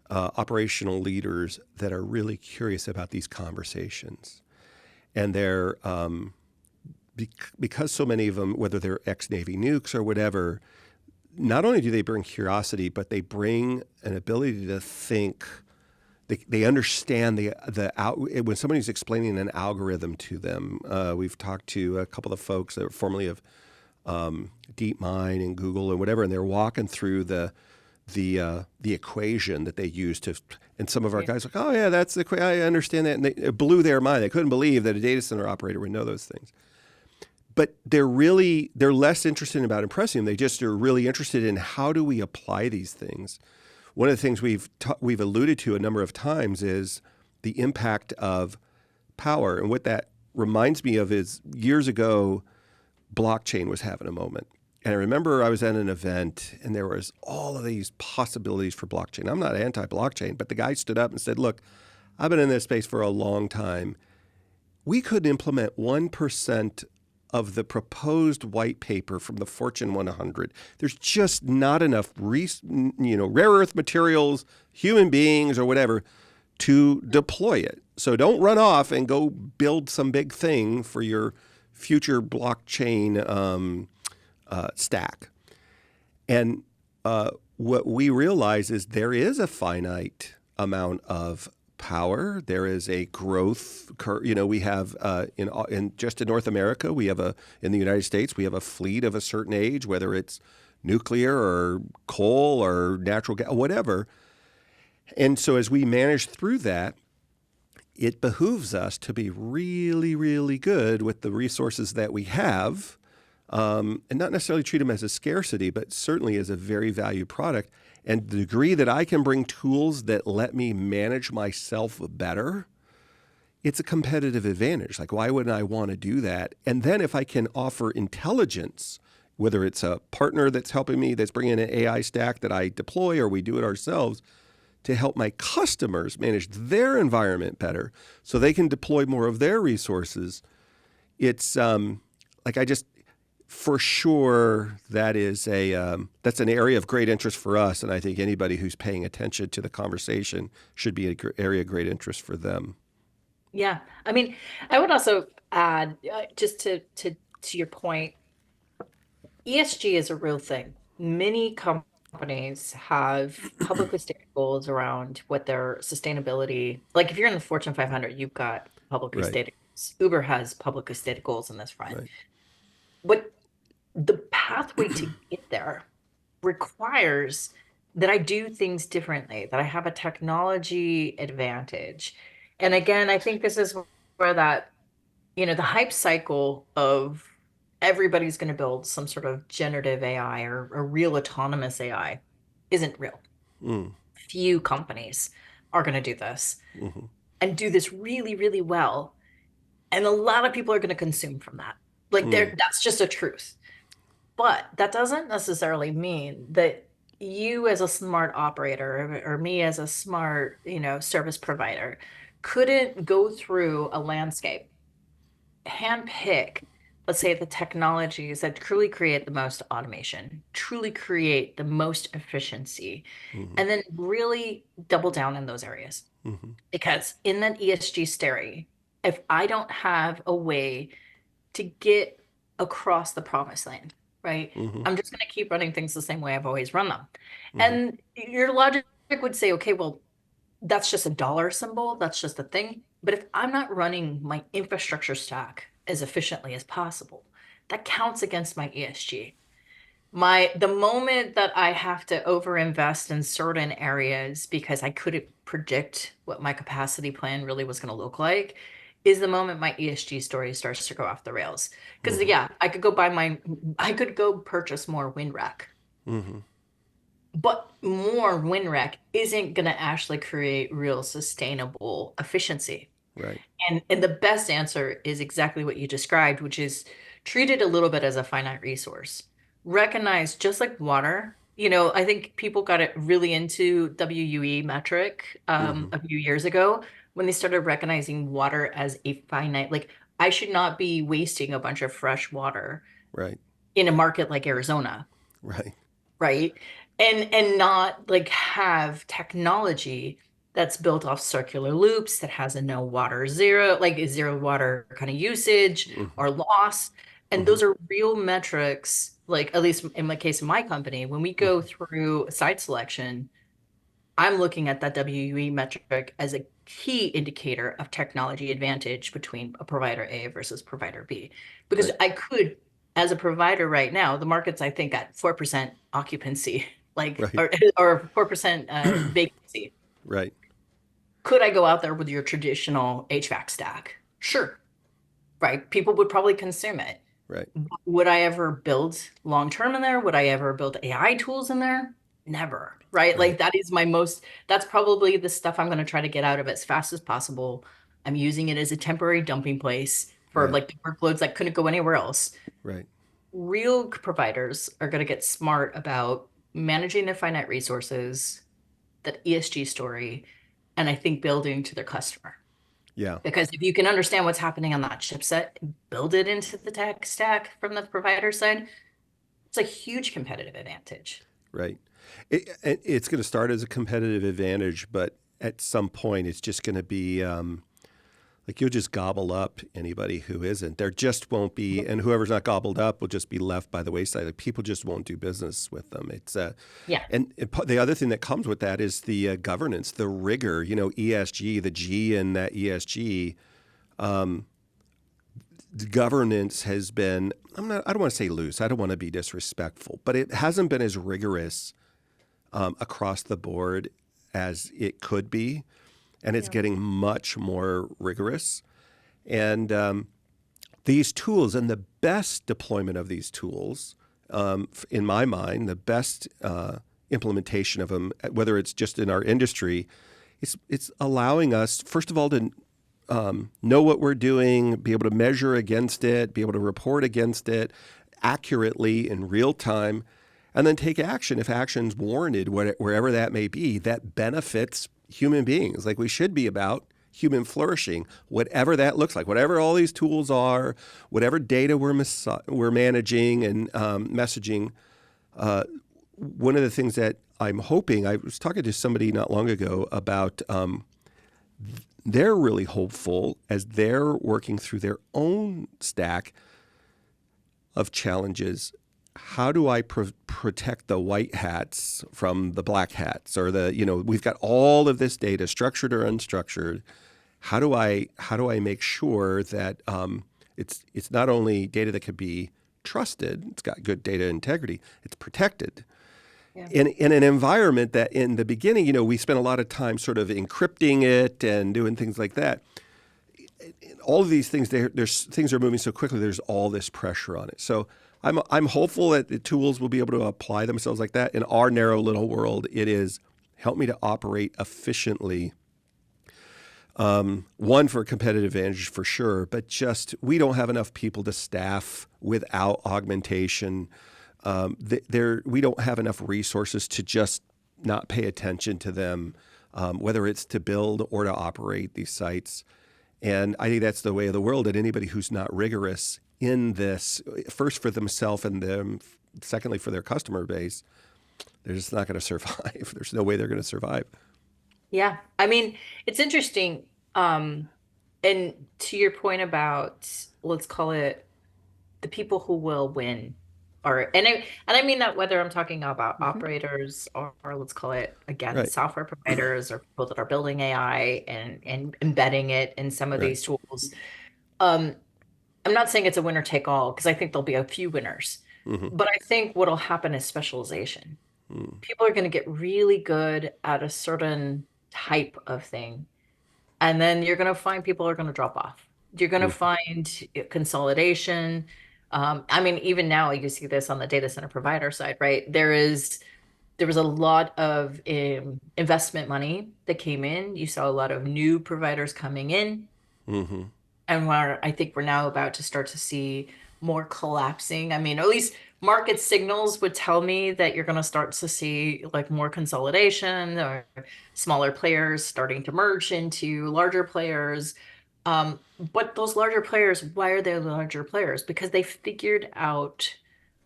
[SPEAKER 1] operational leaders that are really curious about these conversations, and they're because so many of them, whether they're ex-Navy nukes or whatever, not only do they bring curiosity, but they bring an ability to think. They understand when somebody's explaining an algorithm to them. We've talked to a couple of folks that were formerly of DeepMind and Google and whatever, and they're walking through the equation that they use to. And some of our
[SPEAKER 2] Yeah.
[SPEAKER 1] guys are like, oh yeah, that's the I understand that, and it blew their mind. They couldn't believe that a data center operator would know those things. But they're less interested in about impressing them. They just are really interested in how do we apply these things. One of the things we've alluded to a number of times is the impact of power, and what that reminds me of is years ago, blockchain was having a moment. And I remember I was at an event and there was all of these possibilities for blockchain. I'm not anti-blockchain, but the guy stood up and said, look, I've been in this space for a long time. We could implement 1% of the proposed white paper from the Fortune 100. There's just not enough, rare earth materials, human beings, or whatever, to deploy it. So don't run off and go build some big thing for your future blockchain stack. And what we realize is there is a finite amount of power. There is a growth curve. We have in North America, in the United States, we have a fleet of a certain age, whether it's nuclear or coal or natural gas, whatever. And so as we manage through that, it behooves us to be really, really good with the resources that we have, and not necessarily treat them as a scarcity, but certainly as a very valued product. And the degree that I can bring tools that let me manage myself better, it's a competitive advantage. Like, why wouldn't I want to do that? And then if I can offer intelligence, whether it's a partner that's helping me, that's bringing an AI stack that I deploy, or we do it ourselves, to help my customers manage their environment better so they can deploy more of their resources. It's for sure, that's an area of great interest for us, and I think anybody who's paying attention to the conversation should be an area of great interest for them.
[SPEAKER 2] Yeah, I mean, I would also add, just to your point, ESG is a real thing. Many companies have publicly stated goals around what their sustainability, like if you're in the Fortune 500, you've got publicly
[SPEAKER 1] Right.
[SPEAKER 2] stated goals. Uber has publicly stated goals in this front.
[SPEAKER 1] Right.
[SPEAKER 2] What the pathway to get there requires that I do things differently, that I have a technology advantage. And again, I think this is where that, the hype cycle of everybody's going to build some sort of generative AI or real autonomous AI isn't real. Few companies are going to do this and do this really, really well. And a lot of people are going to consume from that. Like that's just a truth. But that doesn't necessarily mean that you as a smart operator or me as a smart, service provider couldn't go through a landscape, handpick, let's say, the technologies that truly create the most automation, truly create the most efficiency, and then really double down in those areas. Because in that ESG story, if I don't have a way to get across the promised land, right? I'm just going to keep running things the same way I've always run them. And your logic would say, okay, well, that's just a dollar symbol. That's just a thing. But if I'm not running my infrastructure stack as efficiently as possible, that counts against my ESG. The moment that I have to overinvest in certain areas because I couldn't predict what my capacity plan really was going to look like is the moment my ESG story starts to go off the rails. Because yeah, I could go purchase more WinRec. But more WinRec isn't going to actually create real sustainable efficiency.
[SPEAKER 1] Right.
[SPEAKER 2] And the best answer is exactly what you described, which is treat it a little bit as a finite resource. Recognize, just like water, I think people got it really into WUE metric a few years ago when they started recognizing water as a finite, like I should not be wasting a bunch of fresh water
[SPEAKER 1] Right.
[SPEAKER 2] in a market like Arizona.
[SPEAKER 1] Right.
[SPEAKER 2] Right. And not like have technology that's built off circular loops that has a no water zero, like zero water kind of usage or loss. And those are real metrics, like at least in the case of my company, when we go through site selection, I'm looking at that WUE metric as a key indicator of technology advantage between a provider A versus provider B. Because
[SPEAKER 1] Right.
[SPEAKER 2] I could, as a provider right now, the market's, I think, at 4% occupancy, like,
[SPEAKER 1] Right.
[SPEAKER 2] or 4% vacancy.
[SPEAKER 1] Right.
[SPEAKER 2] Could I go out there with your traditional HVAC stack? Sure. Right. People would probably consume it.
[SPEAKER 1] Right.
[SPEAKER 2] Would I ever build long-term in there? Would I ever build AI tools in there? Never. Right. Like that's probably the stuff I'm going to try to get out of it as fast as possible. I'm using it as a temporary dumping place for
[SPEAKER 1] Right.
[SPEAKER 2] like the workloads that couldn't go anywhere else.
[SPEAKER 1] Right.
[SPEAKER 2] Real providers are going to get smart about managing their finite resources, that ESG story, and I think building to their customer.
[SPEAKER 1] Yeah.
[SPEAKER 2] Because if you can understand what's happening on that chipset, build it into the tech stack from the provider side, it's a huge competitive advantage.
[SPEAKER 1] Right. It's going to start as a competitive advantage, but at some point, it's just going to be like you'll just gobble up anybody who isn't. There just won't be, and whoever's not gobbled up will just be left by the wayside. Like people just won't do business with them. It's
[SPEAKER 2] Yeah.
[SPEAKER 1] the other thing that comes with that is the governance, the rigor. You know, ESG, the G in that ESG. The governance has been. I don't want to say loose. I don't want to be disrespectful, but it hasn't been as rigorous across the board as it could be, and it's
[SPEAKER 2] Yeah.
[SPEAKER 1] getting much more rigorous. And these tools and the best deployment of these tools, in my mind, the best implementation of them, whether it's just in our industry, it's allowing us, first of all, to know what we're doing, be able to measure against it, be able to report against it accurately in real time, and then take action if action's warranted, wherever that may be, that benefits human beings. Like we should be about human flourishing, whatever that looks like, whatever all these tools are, whatever data we're managing and messaging. One of the things that I'm hoping, I was talking to somebody not long ago about they're really hopeful as they're working through their own stack of challenges. How do I protect the white hats from the black hats, or we've got all of this data, structured or unstructured. How do I make sure that it's not only data that could be trusted, it's got good data integrity, it's protected
[SPEAKER 2] Yeah.
[SPEAKER 1] in an environment that in the beginning, we spent a lot of time sort of encrypting it and doing things like that. All of these things, things are moving so quickly. There's all this pressure on it. So I'm hopeful that the tools will be able to apply themselves like that. In our narrow little world, it is help me to operate efficiently. One, for competitive advantage for sure, but just we don't have enough people to staff without augmentation. We don't have enough resources to just not pay attention to them, whether it's to build or to operate these sites. And I think that's the way of the world. And anybody who's not rigorous in this, first for themselves and them, secondly for their customer base, they're just not going to survive. There's no way they're going to survive.
[SPEAKER 2] Yeah. I mean, it's interesting. Um, and to your point about, let's call it the people who will win are, and I mean that whether I'm talking about operators or let's call it again,
[SPEAKER 1] Right,
[SPEAKER 2] software providers or people that are building AI and embedding it in some of
[SPEAKER 1] right.
[SPEAKER 2] these tools. Um, I'm not saying it's a winner take all because I think there'll be a few winners,
[SPEAKER 1] Hmm.
[SPEAKER 2] but I think what'll happen is specialization.
[SPEAKER 1] Mm.
[SPEAKER 2] People are going to get really good at a certain type of thing. And then you're going to find people are going to drop off. You're going to
[SPEAKER 1] Mm.
[SPEAKER 2] find consolidation. I mean, even now you see this on the data center provider side, right? There was a lot of investment money that came in. You saw a lot of new providers coming in,
[SPEAKER 1] Hmm.
[SPEAKER 2] and I think we're now about to start to see more collapsing. I mean, at least market signals would tell me that you're going to start to see like more consolidation or smaller players starting to merge into larger players. But those larger players, why are they larger players? Because they figured out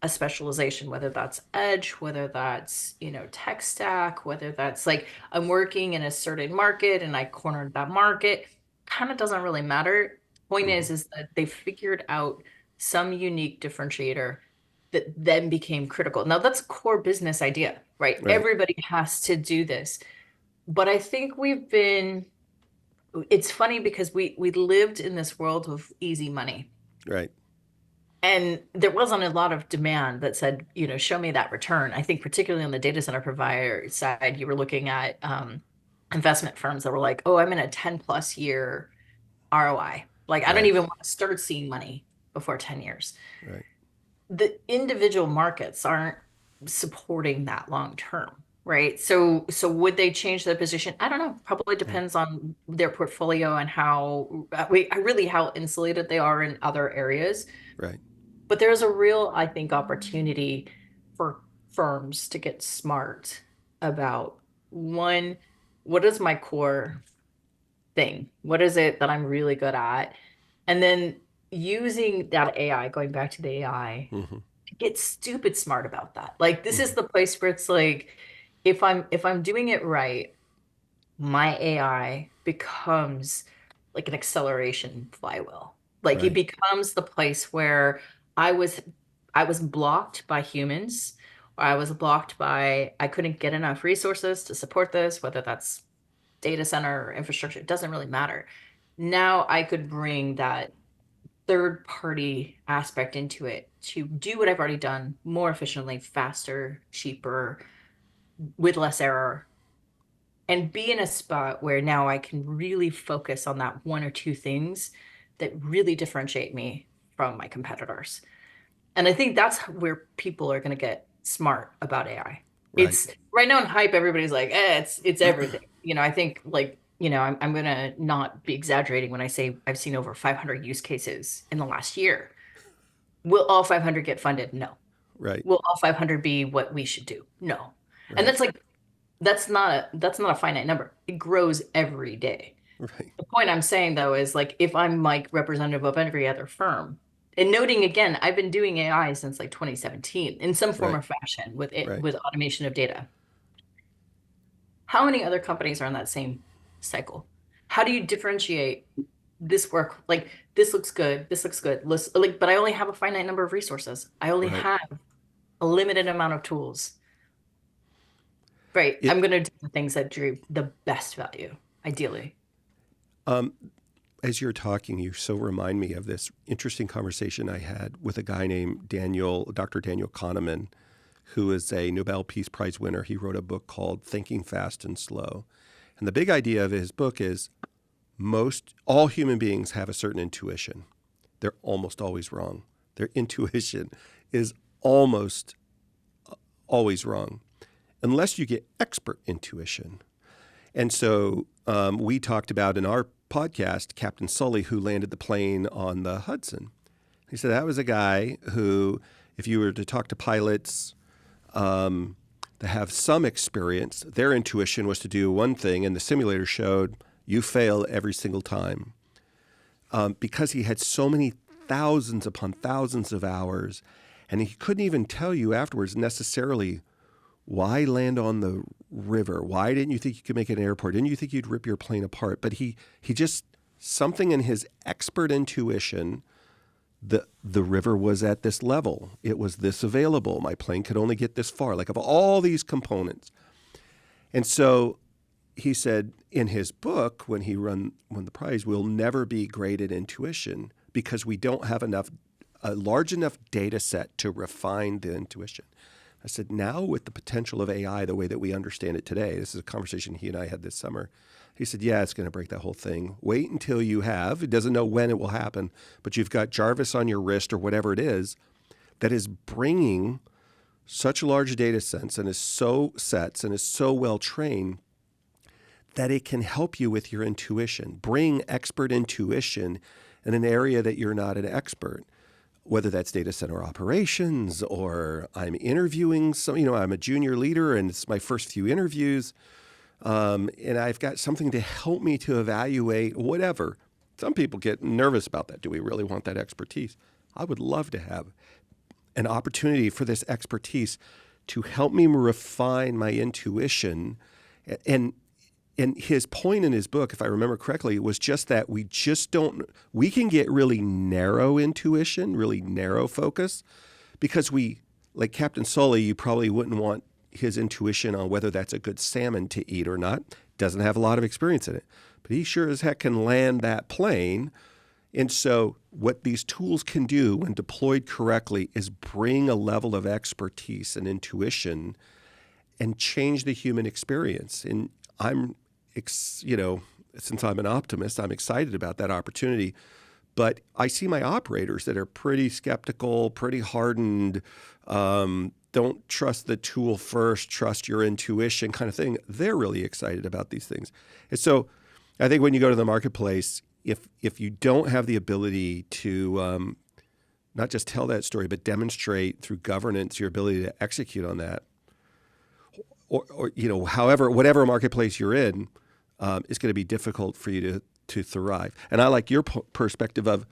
[SPEAKER 2] a specialization, whether that's edge, whether that's, tech stack, whether that's like I'm working in a certain market and I cornered that market. Kind of doesn't really matter. Point
[SPEAKER 1] Hmm.
[SPEAKER 2] is that they figured out some unique differentiator that then became critical. Now that's a core business idea, right?
[SPEAKER 1] Right,
[SPEAKER 2] Everybody has to do this. But I think it's funny because we lived in this world of easy money.
[SPEAKER 1] right.
[SPEAKER 2] And there wasn't a lot of demand that said, show me that return. I think particularly on the data center provider side, you were looking at investment firms that were like, oh, I'm in a 10 plus year ROI. Like I don't
[SPEAKER 1] Right,
[SPEAKER 2] even want to start seeing money before 10 years.
[SPEAKER 1] right.
[SPEAKER 2] The individual markets aren't supporting that long term, right? So would they change their position? I don't know. Probably
[SPEAKER 1] Yeah,
[SPEAKER 2] depends on their portfolio and how insulated they are in other areas.
[SPEAKER 1] right.
[SPEAKER 2] But there's a real, I think, opportunity for firms to get smart about one, what is my core thing? What is it that I'm really good at? And then using that AI, going back to the AI,
[SPEAKER 1] Hmm.
[SPEAKER 2] to get stupid smart about that. Like this is
[SPEAKER 1] Hmm.
[SPEAKER 2] the place where it's like, if I'm doing it right, my AI becomes like an acceleration flywheel. Like it
[SPEAKER 1] Right.
[SPEAKER 2] becomes the place where I was I was blocked by humans, or I was blocked by I couldn't get enough resources to support this, whether that's data center or infrastructure, it doesn't really matter. Now I could bring that third party aspect into it to do what I've already done more efficiently, faster, cheaper, with less error, and be in a spot where now I can really focus on that one or two things that really differentiate me from my competitors. And I think that's where people are going to get smart about AI.
[SPEAKER 1] Right.
[SPEAKER 2] It's right now in hype, everybody's like, it's everything. I think like, I'm gonna not be exaggerating when I say I've seen over 500 use cases in the last year. Will all 500 get funded? No.
[SPEAKER 1] Right.
[SPEAKER 2] Will all 500 be what we should do? No. And
[SPEAKER 1] Right.
[SPEAKER 2] that's like that's not a finite number. It grows every day.
[SPEAKER 1] Right.
[SPEAKER 2] The point I'm saying though is like if I'm like representative of every other firm, and noting again, I've been doing AI since like 2017 in some form
[SPEAKER 1] Right.
[SPEAKER 2] or fashion with it
[SPEAKER 1] Right.
[SPEAKER 2] with automation of data. How many other companies are in that same cycle? How do you differentiate this work? Like this looks good, this looks good. Like, but I only have a finite number of resources. I only
[SPEAKER 1] Right.
[SPEAKER 2] have a limited amount of tools. Right.
[SPEAKER 1] It
[SPEAKER 2] I'm gonna do the things that drew the best value, ideally.
[SPEAKER 1] um as you're talking, you so remind me of this interesting conversation I had with a guy named Dr. Daniel Kahneman, who is a Nobel Peace Prize winner. He wrote a book called Thinking Fast and Slow. And the big idea of his book is all human beings have a certain intuition. They're almost always wrong. Their intuition is almost always wrong, unless you get expert intuition. And so we talked about in our podcast Captain Sully, who landed the plane on the Hudson. He said that was a guy who, if you were to talk to pilots that have some experience, their intuition was to do one thing, and the simulator showed you fail every single time. Because he had so many thousands upon thousands of hours, and he couldn't even tell you afterwards necessarily why land on the river? Why didn't you think you could make an airport? Didn't you think you'd rip your plane apart? But he just, something in his expert intuition, the river was at this level. It was this available. My plane could only get this far. Like of all these components. And so he said in his book, when he won the prize, we'll never be great at intuition because we don't have a large enough data set to refine the intuition. I said, now with the potential of AI, the way that we understand it today, this is a conversation he and I had this summer. He said, yeah, it's going to break that whole thing. Wait until you have, it doesn't know when it will happen, but you've got Jarvis on your wrist or whatever it is that is bringing such large data sets and is so well trained that it can help you with your intuition. Bring expert intuition in an area that you're not an expert, whether that's data center operations or I'm interviewing I'm a junior leader and it's my first few interviews. And I've got something to help me to evaluate whatever. Some people get nervous about that. Do we really want that expertise? I would love to have an opportunity for this expertise to help me refine my intuition. And his point in his book, if I remember correctly, was just that we can get really narrow intuition, really narrow focus, because like Captain Sully, you probably wouldn't want his intuition on whether that's a good salmon to eat or not. Doesn't have a lot of experience in it, but he sure as heck can land that plane. And so what these tools can do when deployed correctly is bring a level of expertise and intuition and change the human experience. And since I'm an optimist, I'm excited about that opportunity. But I see my operators that are pretty skeptical, pretty hardened, don't trust the tool first, trust your intuition kind of thing. They're really excited about these things. And so I think when you go to the marketplace, if you don't have the ability to not just tell that story, but demonstrate through governance your ability to execute on that, or whatever marketplace you're in, it's going to be difficult for you to thrive. And I like your perspective of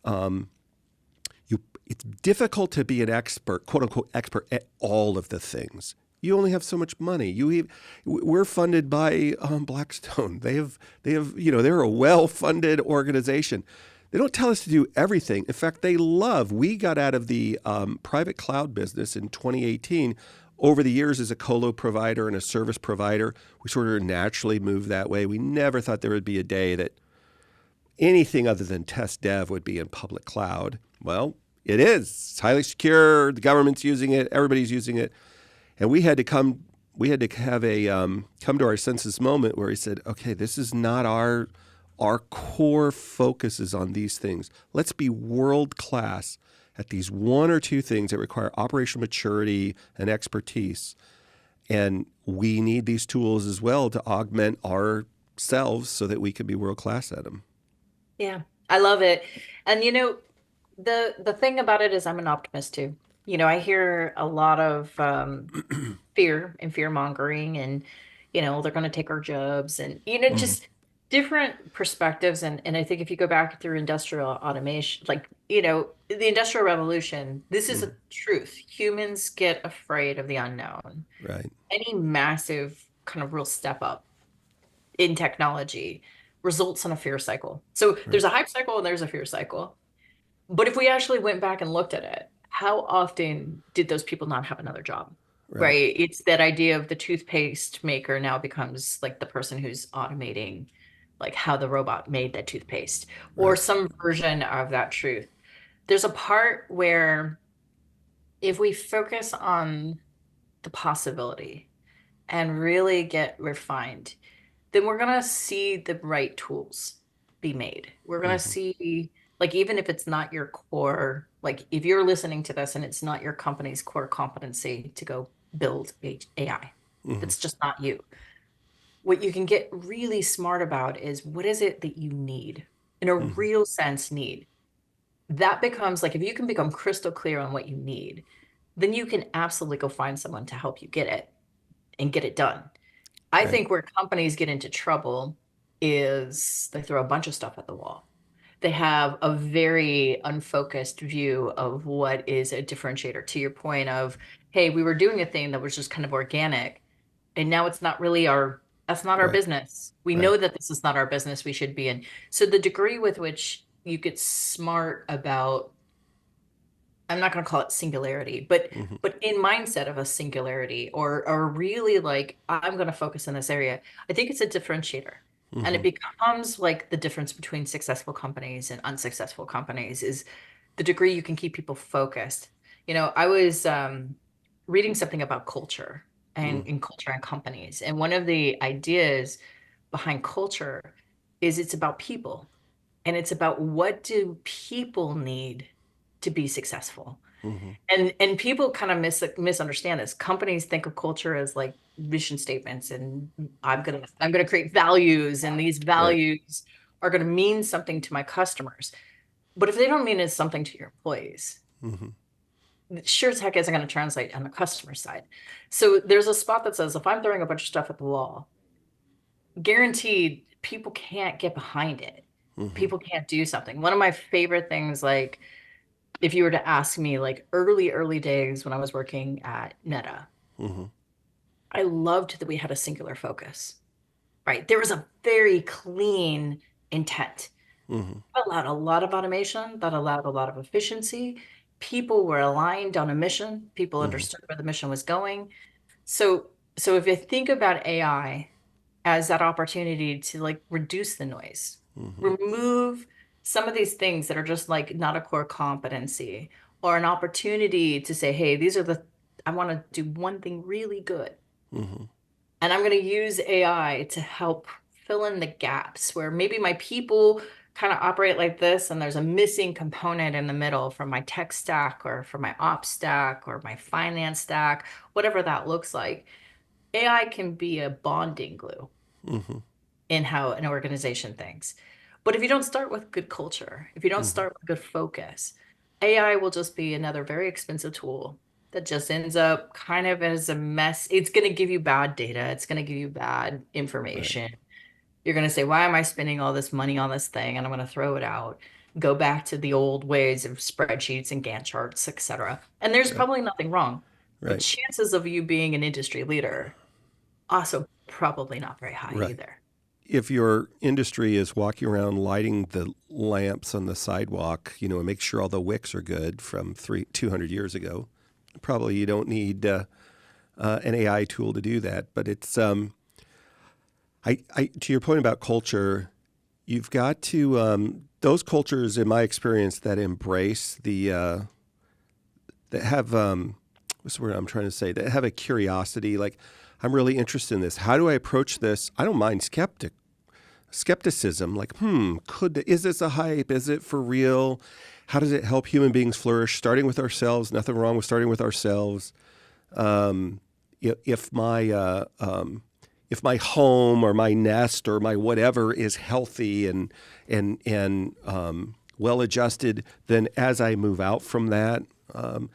[SPEAKER 1] you. It's difficult to be an expert, quote unquote, expert at all of the things. You only have so much money. We're funded by Blackstone. They're a well-funded organization. They don't tell us to do everything. In fact, we got out of the private cloud business in 2018. Over the years as a colo provider and a service provider, we sort of naturally moved that way. We never thought there would be a day that anything other than test dev would be in public cloud. Well, it is. It's highly secure. The government's using it. Everybody's using it. And we had to have a come to our senses moment where he said, okay, this is not our core focus is on these things. Let's be world class at these one or two things that require operational maturity and expertise. And we need these tools as well to augment ourselves so that we can be world class at them.
[SPEAKER 2] Yeah, I love it. And the thing about it is I'm an optimist too. I hear a lot of fear and fear mongering and they're going to take our jobs and just different perspectives. And I think if you go back through industrial automation, like the industrial revolution, this is a truth. Humans get afraid of the unknown.
[SPEAKER 1] Right.
[SPEAKER 2] Any massive kind of real step up in technology results in a fear cycle. So there's a hype cycle and there's a fear cycle. But if we actually went back and looked at it, how often did those people not have another job? Right? It's that idea of the toothpaste maker now becomes like the person who's automating like how the robot made that toothpaste or some version of that truth. There's a part where if we focus on the possibility and really get refined, then we're going to see the right tools be made. We're going to see, like, even if it's not your core, like if you're listening to this and it's not your company's core competency to go build AI, it's just not you. What you can get really smart about is what is it that you need in a real sense need. That becomes like, if you can become crystal clear on what you need, then you can absolutely go find someone to help you get it and get it done. I think where companies get into trouble is they throw a bunch of stuff at the wall. They have a very unfocused view of what is a differentiator, to your point of, hey, we were doing a thing that was just kind of organic, and now it's not really that's not our business. We know that this is not our business we should be in. So the degree with which you get smart about, I'm not going to call it singularity, but in mindset of a singularity or really like, I'm going to focus in this area, I think it's a differentiator. And it becomes like the difference between successful companies and unsuccessful companies is the degree you can keep people focused. I was reading something about culture and in culture and companies. And one of the ideas behind culture is it's about people. And it's about what do people need to be successful. And people kind of misunderstand this. Companies think of culture as like mission statements, and I'm gonna create values, and these values are gonna mean something to my customers. But if they don't mean it's something to your employees, sure as heck isn't going to translate on the customer side. So there's a spot that says if I'm throwing a bunch of stuff at the wall, guaranteed people can't get behind it. People can't do something. One of my favorite things, like if you were to ask me, like early days when I was working at Meta, I loved that we had a singular focus, right? There was a very clean intent. That allowed a lot of automation, that allowed a lot of efficiency. People were aligned on a mission. People understood where the mission was going. So if you think about AI as that opportunity to like reduce the noise, remove some of these things that are just like not a core competency, or an opportunity to say, hey, I want to do one thing really good. And I'm going to use AI to help fill in the gaps where maybe my people kind of operate like this and there's a missing component in the middle from my tech stack or from my ops stack or my finance stack, whatever that looks like. AI can be a bonding glue in how an organization thinks. But if you don't start with good culture, if you don't start with good focus, AI will just be another very expensive tool that just ends up kind of as a mess. It's going to give you bad data. It's going to give you bad information. You're going to say, why am I spending all this money on this thing? And I'm going to throw it out, go back to the old ways of spreadsheets and Gantt charts, etc. And there's
[SPEAKER 1] Right.
[SPEAKER 2] probably nothing wrong. The
[SPEAKER 1] Right.
[SPEAKER 2] chances of you being an industry leader also probably not very high
[SPEAKER 1] Right.
[SPEAKER 2] either.
[SPEAKER 1] If your industry is walking around lighting the lamps on the sidewalk, and make sure all the wicks are good from 200 years ago, probably you don't need an AI tool to do that. But it's to your point about culture, you've got to those cultures, in my experience, that embrace that have what's the word I'm trying to say, that have a curiosity, like I'm really interested in this. How do I approach this? I don't mind skepticism, like, is this a hype? Is it for real? How does it help human beings flourish? Starting with ourselves, nothing wrong with starting with ourselves. Um, if my home or my nest or my whatever is healthy and well adjusted, then as I move out from that, um,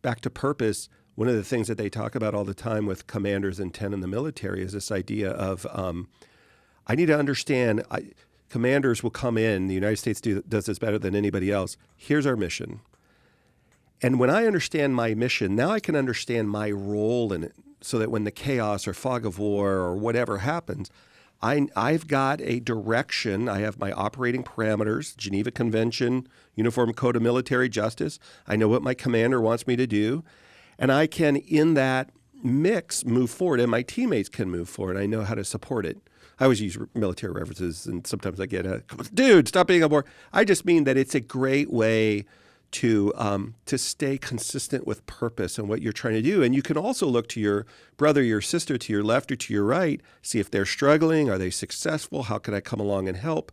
[SPEAKER 1] back to purpose. One of the things that they talk about all the time with commanders and 10 in the military is this idea of I need to understand. Commanders will come in. The United States does this better than anybody else. Here's our mission. And when I understand my mission, now I can understand my role in it so that when the chaos or fog of war or whatever happens, I've got a direction. I have my operating parameters, Geneva Convention, Uniform Code of Military Justice. I know what my commander wants me to do. And I can, in that mix, move forward, and my teammates can move forward. I know how to support it. I always use military references, and sometimes I get dude, stop being on board. I just mean that it's a great way to stay consistent with purpose and what you're trying to do. And you can also look to your brother, your sister, to your left or to your right, see if they're struggling. Are they successful? How can I come along and help?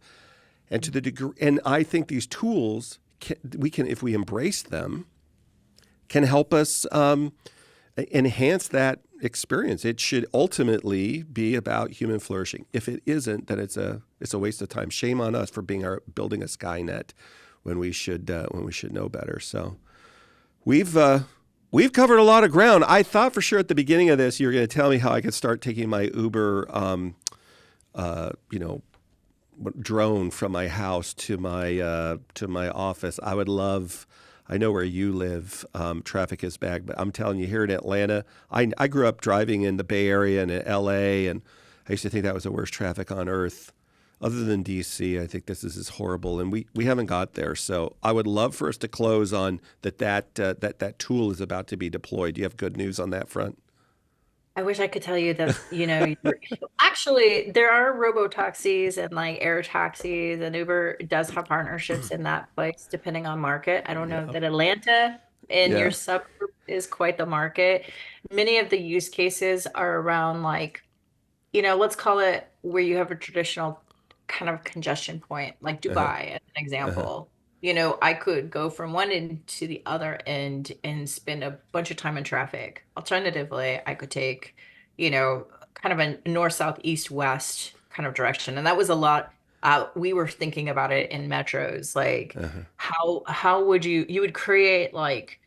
[SPEAKER 1] And to the degree, and I think these tools we can, if we embrace them, can help us enhance that experience. It should ultimately be about human flourishing. If it isn't, then it's a waste of time. Shame on us for building a Skynet when we should know better. So we've covered a lot of ground. I thought for sure at the beginning of this you were going to tell me how I could start taking my Uber, drone from my house to my office. I would love. I know where you live. Traffic is bad, but I'm telling you, here in Atlanta, I grew up driving in the Bay Area and in LA, and I used to think that was the worst traffic on earth. Other than DC, I think this is horrible, and we haven't got there. So I would love for us to close on that tool is about to be deployed. Do you have good news on that front?
[SPEAKER 2] I wish I could tell you that, actually there are robo taxis and like air taxis, and Uber does have partnerships in that place depending on market. I don't know
[SPEAKER 1] Yeah.
[SPEAKER 2] that Atlanta in your
[SPEAKER 1] Yeah.
[SPEAKER 2] suburb is quite the market. Many of the use cases are around like, let's call it where you have a traditional kind of congestion point, like
[SPEAKER 1] Uh-huh.
[SPEAKER 2] Dubai, as an
[SPEAKER 1] Uh-huh.
[SPEAKER 2] example. I could go from one end to the other end and spend a bunch of time in traffic. Alternatively, I could take, kind of a north, south, east, west kind of direction. And that was a lot. We were thinking about it in metros, like
[SPEAKER 1] Uh-huh.
[SPEAKER 2] how would you would create like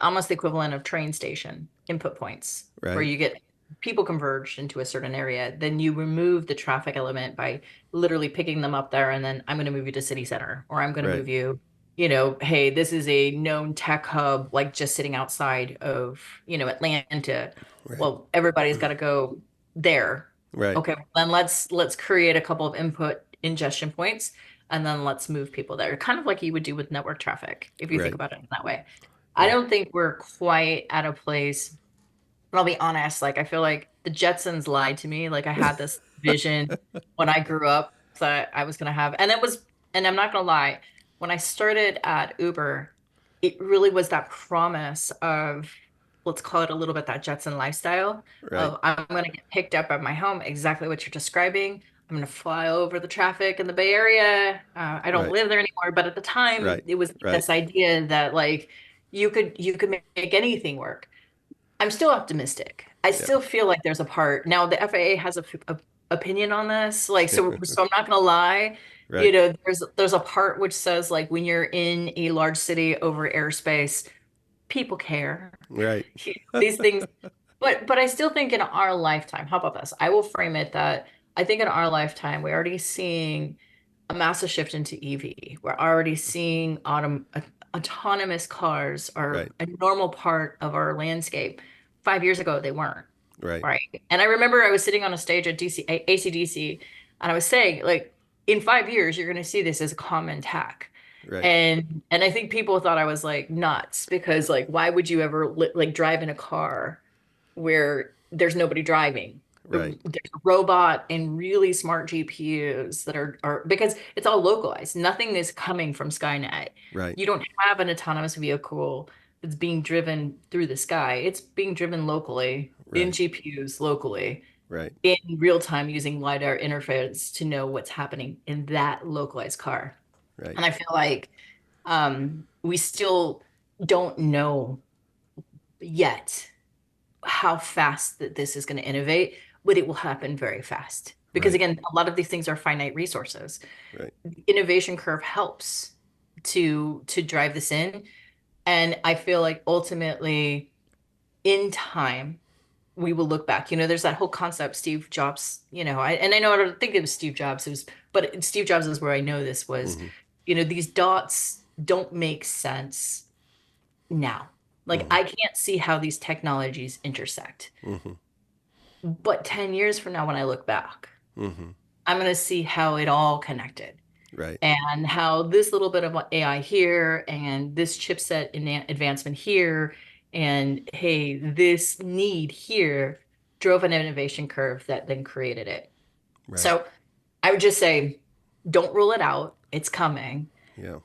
[SPEAKER 2] almost the equivalent of train station input points where
[SPEAKER 1] Right.
[SPEAKER 2] you get people converged into a certain area. Then you remove the traffic element by literally picking them up there. And then I'm going to move you to city center, or I'm going to
[SPEAKER 1] Right.
[SPEAKER 2] move you, hey, this is a known tech hub, like just sitting outside of, Atlanta.
[SPEAKER 1] Right.
[SPEAKER 2] Well, everybody's got to go there.
[SPEAKER 1] Right.
[SPEAKER 2] Okay, then let's create a couple of input ingestion points, and then let's move people there. Kind of like you would do with network traffic, if you think
[SPEAKER 1] Right.
[SPEAKER 2] about it in that way. I
[SPEAKER 1] Yeah.
[SPEAKER 2] don't think we're quite at a place, but I'll be honest, like I feel like the Jetsons lied to me. Like I had this vision when I grew up that I was gonna have, and I'm not gonna lie, when I started at Uber, it really was that promise of, let's call it a little bit that Jetson lifestyle
[SPEAKER 1] Right.
[SPEAKER 2] of I'm gonna get picked up at my home, exactly what you're describing. I'm gonna fly over the traffic in the Bay Area. I don't
[SPEAKER 1] Right.
[SPEAKER 2] live there anymore, but at the time,
[SPEAKER 1] Right.
[SPEAKER 2] it was
[SPEAKER 1] Right.
[SPEAKER 2] this idea that like you could make anything work. I'm still optimistic. I
[SPEAKER 1] Yeah.
[SPEAKER 2] still feel like there's a part now. The FAA has a opinion on this, like so. I'm not gonna lie.
[SPEAKER 1] Right.
[SPEAKER 2] There's a part which says like when you're in a large city over airspace, people care.
[SPEAKER 1] Right.
[SPEAKER 2] These things. But I still think in our lifetime, how about this? I will frame it that I think in our lifetime, we're already seeing a massive shift into EV. We're already seeing autonomous cars are
[SPEAKER 1] Right.
[SPEAKER 2] a normal part of our landscape. 5 years ago, they weren't,
[SPEAKER 1] Right.
[SPEAKER 2] right? And I remember I was sitting on a stage at ACDC, and I was saying, like, in 5 years, you're going to see this as a common tech.
[SPEAKER 1] Right.
[SPEAKER 2] And I think people thought I was like nuts because like why would you ever like drive in a car where there's nobody driving.
[SPEAKER 1] Right.
[SPEAKER 2] There's a robot and really smart GPUs that are because it's all localized. Nothing is coming from Skynet.
[SPEAKER 1] Right.
[SPEAKER 2] You don't have an autonomous vehicle that's being driven through the sky. It's being driven locally in
[SPEAKER 1] Right.
[SPEAKER 2] GPUs locally
[SPEAKER 1] Right.
[SPEAKER 2] in real time using LiDAR interference to know what's happening in that localized car.
[SPEAKER 1] Right.
[SPEAKER 2] And I feel like we still don't know yet how fast that this is going to innovate, but it will happen very fast. Because
[SPEAKER 1] Right.
[SPEAKER 2] again, a lot of these things are finite resources.
[SPEAKER 1] Right.
[SPEAKER 2] The innovation curve helps to drive this in. And I feel like ultimately in time, we will look back. There's that whole concept, Steve Jobs, and I know I don't think it was Steve Jobs, but Steve Jobs is where I know this was,
[SPEAKER 1] Mm-hmm.
[SPEAKER 2] these dots don't make sense now. Like
[SPEAKER 1] Mm-hmm.
[SPEAKER 2] I can't see how these technologies intersect.
[SPEAKER 1] Mm-hmm.
[SPEAKER 2] But 10 years from now, when I look back,
[SPEAKER 1] Mm-hmm.
[SPEAKER 2] I'm going to see how it all connected
[SPEAKER 1] Right.
[SPEAKER 2] and how this little bit of AI here and this chipset advancement here and hey, this need here drove an innovation curve that then created it.
[SPEAKER 1] Right.
[SPEAKER 2] So I would just say, don't rule it out. It's coming.
[SPEAKER 1] Yeah.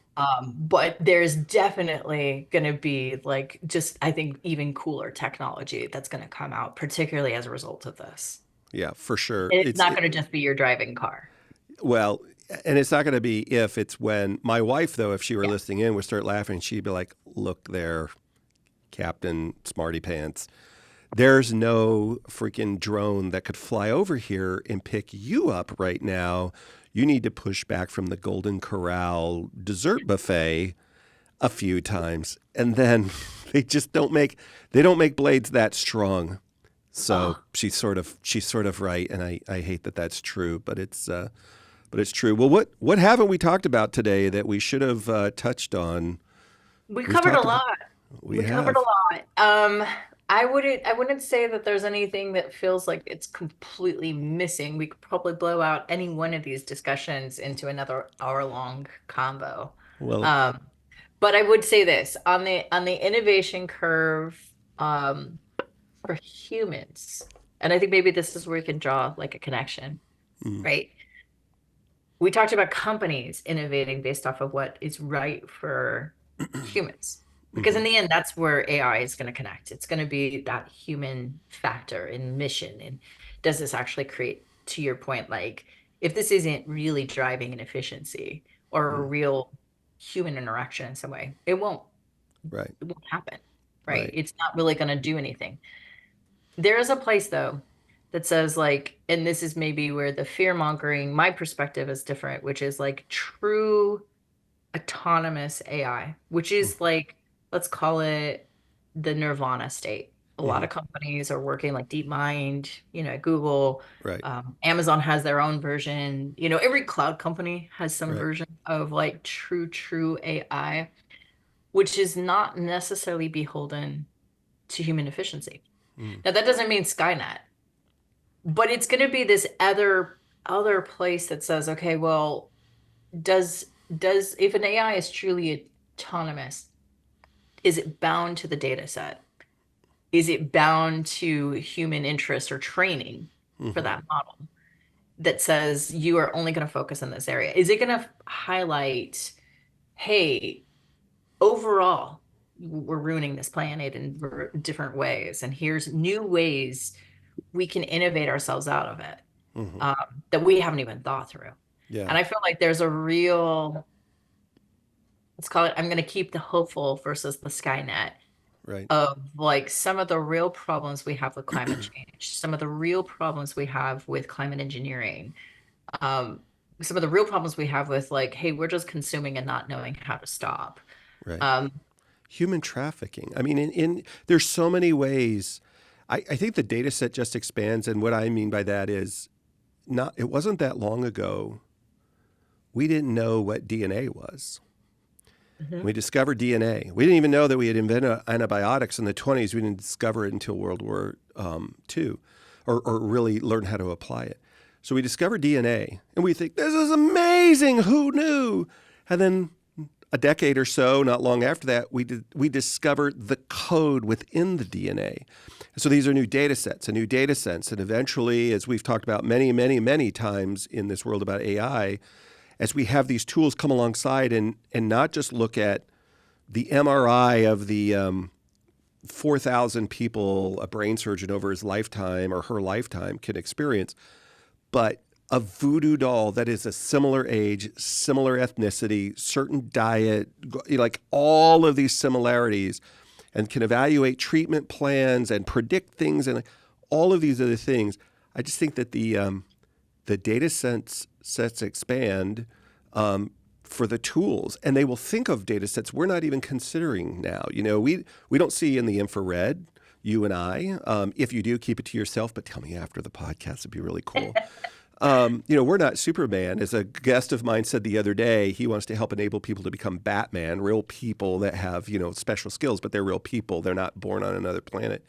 [SPEAKER 2] But there's definitely going to be like just, I think, even cooler technology that's going to come out, particularly as a result of this.
[SPEAKER 1] Yeah, for sure.
[SPEAKER 2] And it's not going to just be your driving car.
[SPEAKER 1] Well, and it's not going to be if, it's when. My wife, though, if she were
[SPEAKER 2] Yeah.
[SPEAKER 1] listening in, would start laughing. She'd be like, "Look there, Captain Smarty Pants. There's no freaking drone that could fly over here and pick you up right now. You need to push back from the Golden Corral dessert buffet a few times." And then they don't make blades that strong. So
[SPEAKER 2] Oh,
[SPEAKER 1] she's sort of right, and I hate that that's true, but it's true. Well, what haven't we talked about today that we should have touched on?
[SPEAKER 2] we
[SPEAKER 1] We've
[SPEAKER 2] covered a
[SPEAKER 1] talked about
[SPEAKER 2] lot.
[SPEAKER 1] we
[SPEAKER 2] We covered a
[SPEAKER 1] have.
[SPEAKER 2] lot. I wouldn't say that there's anything that feels like it's completely missing. We could probably blow out any one of these discussions into another hour-long combo.
[SPEAKER 1] Well,
[SPEAKER 2] Um, but I would say this on the innovation curve, for humans, and I think maybe this is where we can draw like a connection,
[SPEAKER 1] mm,
[SPEAKER 2] right? We talked about companies innovating based off of what is right for humans. Because in
[SPEAKER 1] mhm,
[SPEAKER 2] the end, that's where AI is going to connect. It's going to be that human factor in mission. And does this actually create, to your point, like if this isn't really driving an efficiency or a
[SPEAKER 1] mm,
[SPEAKER 2] real human interaction in some way, it won't
[SPEAKER 1] right,
[SPEAKER 2] it won't happen, right?
[SPEAKER 1] right,
[SPEAKER 2] It's not really going to do anything. There is a place though that says like, and this is maybe where the fear mongering, my perspective is different, which is like true autonomous AI, which
[SPEAKER 1] mm,
[SPEAKER 2] is like, let's call it the nirvana state. A lot
[SPEAKER 1] mhm,
[SPEAKER 2] of companies are working like DeepMind, Google,
[SPEAKER 1] right,
[SPEAKER 2] Amazon has their own version. Every cloud company has some
[SPEAKER 1] right,
[SPEAKER 2] version of like true AI, which is not necessarily beholden to human efficiency.
[SPEAKER 1] mm,
[SPEAKER 2] Now, that doesn't mean Skynet, but it's going to be this other place that says, okay, well, does if an AI is truly autonomous, is it bound to the data set? Is it bound to human interest or training for
[SPEAKER 1] mhm,
[SPEAKER 2] that model that says you are only going to focus on this area? Is it going to highlight, hey, overall, we're ruining this planet in different ways, and here's new ways we can innovate ourselves out of it,
[SPEAKER 1] mhm,
[SPEAKER 2] um, that we haven't even thought through.
[SPEAKER 1] yeah,
[SPEAKER 2] And I feel like there's a real, let's call it, I'm going to keep the hopeful versus the Skynet
[SPEAKER 1] right,
[SPEAKER 2] of like some of the real problems we have with climate change, some of the real problems we have with climate engineering, um, some of the real problems we have with like, hey, we're just consuming and not knowing how to stop.
[SPEAKER 1] right.
[SPEAKER 2] Um,
[SPEAKER 1] Human trafficking. I mean, in there's so many ways. I think the data set just expands. And what I mean by that is it wasn't that long ago, we didn't know what DNA was.
[SPEAKER 2] Mhm.
[SPEAKER 1] We discovered DNA. We didn't even know that we had invented antibiotics in the 20s. We didn't discover it until World War II, or really learn how to apply it. So we discovered DNA, and we think, this is amazing. Who knew? And then a decade or so, not long after that, we discovered the code within the DNA. So these are new data sets and new data sets. And eventually, as we've talked about many, many, many times in this world about AI, as we have these tools come alongside and not just look at the MRI of the 4,000 people a brain surgeon over his lifetime or her lifetime can experience, but a voodoo doll that is a similar age, similar ethnicity, certain diet, like all of these similarities, and can evaluate treatment plans and predict things and all of these other things. I just think that the data sets expand for the tools, and they will think of data sets we're not even considering now. We don't see in the infrared, you and I. If you do, keep it to yourself, but tell me after the podcast. It'd be really cool. We're not Superman. As a guest of mine said the other day, he wants to help enable people to become Batman, real people that have, special skills, but they're real people. They're not born on another planet.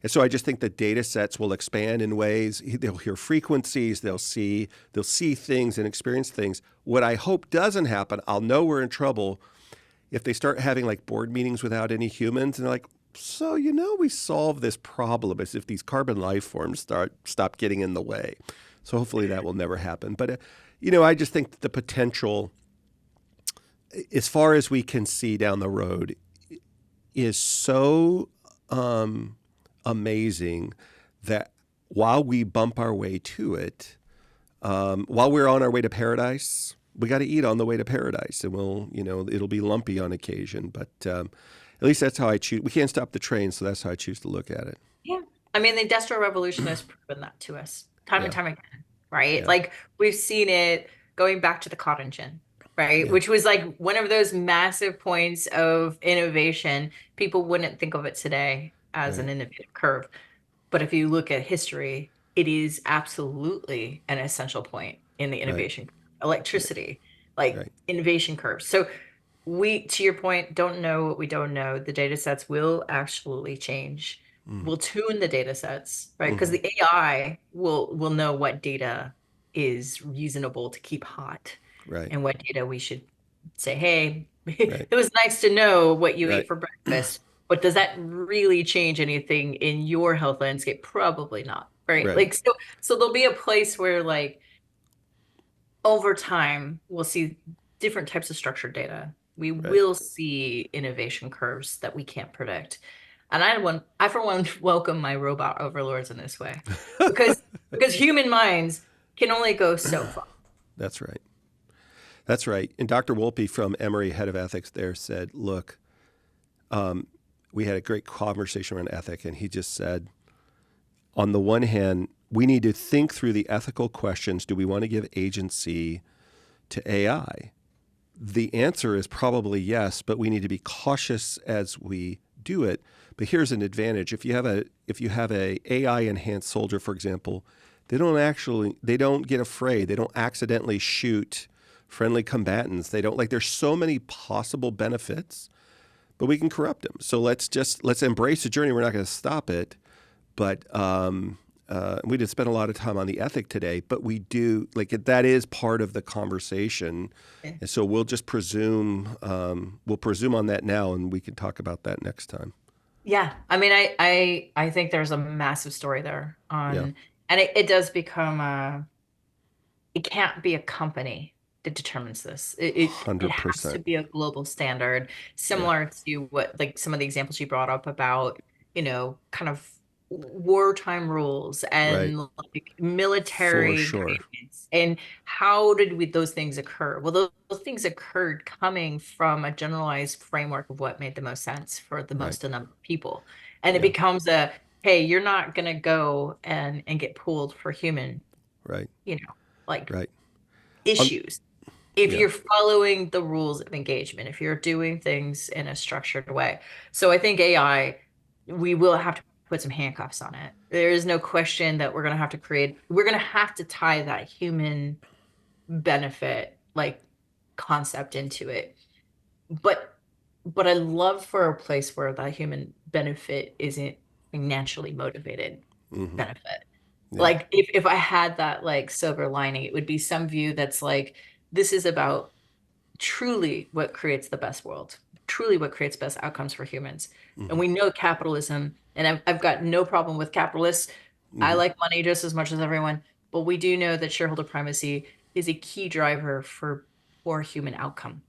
[SPEAKER 1] And so I just think the data sets will expand in ways. They'll hear frequencies, they'll see things and experience things. What I hope doesn't happen, I'll know we're in trouble if they start having like board meetings without any humans and they're like, so we solve this problem, as if these carbon life forms stop getting in the way. So hopefully that will never happen. But I just think that the potential, as far as we can see down the road, is so amazing that while we bump our way to it, while we're on our way to paradise, we got to eat on the way to paradise, and it'll be lumpy on occasion, but at least that's how I choose. We can't stop the train, so that's how I choose to look at it.
[SPEAKER 2] Yeah. I mean, the Industrial Revolution has proven that to us time and
[SPEAKER 1] Yeah,
[SPEAKER 2] time again, right?
[SPEAKER 1] yeah,
[SPEAKER 2] Like we've seen it going back to the cotton gin, right?
[SPEAKER 1] yeah,
[SPEAKER 2] Which was like one of those massive points of innovation. People wouldn't think of it today as an
[SPEAKER 1] right,
[SPEAKER 2] innovative curve. But if you look at history, it is absolutely an essential point in the
[SPEAKER 1] right,
[SPEAKER 2] innovation curve. Electricity, like
[SPEAKER 1] right.
[SPEAKER 2] innovation curves. So we, to your point, don't know what we don't know. The data sets will absolutely change.
[SPEAKER 1] Mm,
[SPEAKER 2] We'll tune the data sets, right? Because
[SPEAKER 1] mm-hmm,
[SPEAKER 2] the AI will know what data is reasonable to keep hot
[SPEAKER 1] right,
[SPEAKER 2] and what data we should say, hey,
[SPEAKER 1] right,
[SPEAKER 2] it was nice to know what you ate
[SPEAKER 1] right,
[SPEAKER 2] for breakfast, but does that really change anything in your health landscape? Probably not, right?
[SPEAKER 1] right,
[SPEAKER 2] Like so there'll be a place where like over time we'll see different types of structured data. We
[SPEAKER 1] right.
[SPEAKER 2] will see innovation curves that we can't predict. And I for one welcome my robot overlords in this way because human minds can only go so far.
[SPEAKER 1] That's right. That's right. And Dr. Wolpe from Emory, head of ethics there, said, look, we had a great conversation around ethic, and he just said, on the one hand, we need to think through the ethical questions. Do we want to give agency to AI? The answer is probably yes, but we need to be cautious as we do it. But here's an advantage: if you have a AI enhanced soldier, for example, they don't get afraid. They don't accidentally shoot friendly combatants. They don't like. There's so many possible benefits, but we can corrupt them. So let's embrace the journey. We're not going to stop it, but we did spend a lot of time on the ethic today, but we do that is part of the conversation,
[SPEAKER 2] Okay.
[SPEAKER 1] and so we'll just presume on that now, and we can talk about that next time.
[SPEAKER 2] Yeah, I mean, I think there's a massive story there
[SPEAKER 1] Yeah,
[SPEAKER 2] on, and it does become it can't be a company that determines this. It has to
[SPEAKER 1] 100%.
[SPEAKER 2] be a global standard,
[SPEAKER 1] Yeah,
[SPEAKER 2] similar to what like some of the examples you brought up about, kind of wartime rules
[SPEAKER 1] right,
[SPEAKER 2] and like
[SPEAKER 1] for
[SPEAKER 2] military
[SPEAKER 1] sure.
[SPEAKER 2] guidance. And how did those things occur? Well, those things occurred coming from a generalized framework of what made the most sense for the
[SPEAKER 1] Right.
[SPEAKER 2] most number of people. And it
[SPEAKER 1] Yeah.
[SPEAKER 2] becomes hey, you're not gonna go and get pulled for human,
[SPEAKER 1] Right.
[SPEAKER 2] like
[SPEAKER 1] Right. Um.
[SPEAKER 2] issues. If
[SPEAKER 1] Yeah.
[SPEAKER 2] you're following the rules of engagement, if you're doing things in a structured way. So I think AI, we will have to put some handcuffs on it. There is no question that we're going to have to tie that human benefit like concept into it. But I love for a place where that human benefit isn't financially motivated
[SPEAKER 1] Mm-hmm.
[SPEAKER 2] benefit.
[SPEAKER 1] Yeah.
[SPEAKER 2] Like if I had that like silver lining, it would be some view that's like, this is about truly what creates the best world, truly what creates best outcomes for humans. And
[SPEAKER 1] Mm-hmm.
[SPEAKER 2] we know capitalism, and I've got no problem with capitalists. I
[SPEAKER 1] Mm-hmm.
[SPEAKER 2] like money just as much as everyone, but we do know that shareholder primacy is a key driver for poor human outcome.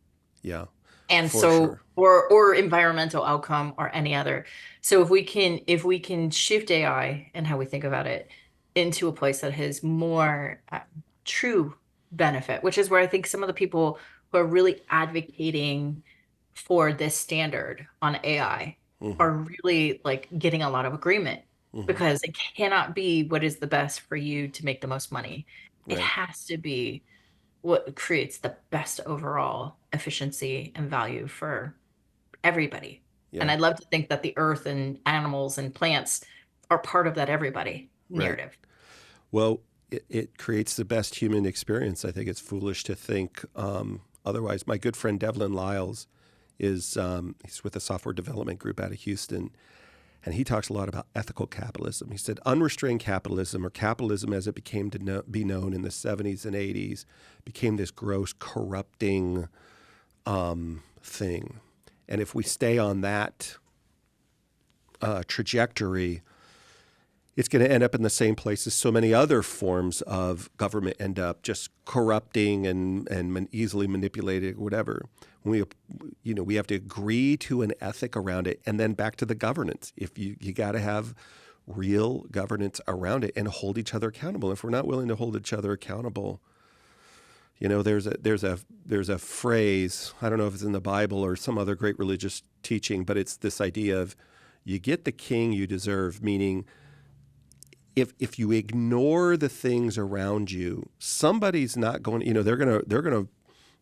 [SPEAKER 1] Yeah,
[SPEAKER 2] And
[SPEAKER 1] for
[SPEAKER 2] so,
[SPEAKER 1] sure.
[SPEAKER 2] or environmental outcome or any other. So if we can shift AI and how we think about it into a place that has more true benefit, which is where I think some of the people who are really advocating for this standard on AI
[SPEAKER 1] Mm-hmm.
[SPEAKER 2] are really like getting a lot of agreement,
[SPEAKER 1] Mm-hmm.
[SPEAKER 2] because it cannot be what is the best for you to make the most money. It
[SPEAKER 1] Right.
[SPEAKER 2] has to be what creates the best overall efficiency and value for everybody. And
[SPEAKER 1] Yeah.
[SPEAKER 2] I'd love to think that the earth and animals and plants are part of that everybody
[SPEAKER 1] Right.
[SPEAKER 2] narrative.
[SPEAKER 1] Well, it creates the best human experience. I think it's foolish to think otherwise. My good friend Devlin Lyles is he's with a software development group out of Houston, and he talks a lot about ethical capitalism. He said unrestrained capitalism, or capitalism as it became to be known in the 70s and 80s, became this gross, corrupting thing. And if we stay on that trajectory, it's going to end up in the same place as so many other forms of government end up, just corrupting and easily manipulated, whatever. We, we have to agree to an ethic around it, and then back to the governance. If you got to have real governance around it and hold each other accountable. If we're not willing to hold each other accountable, there's a phrase, I don't know if it's in the Bible or some other great religious teaching, but it's this idea of you get the king you deserve, meaning if you ignore the things around you, somebody's not going,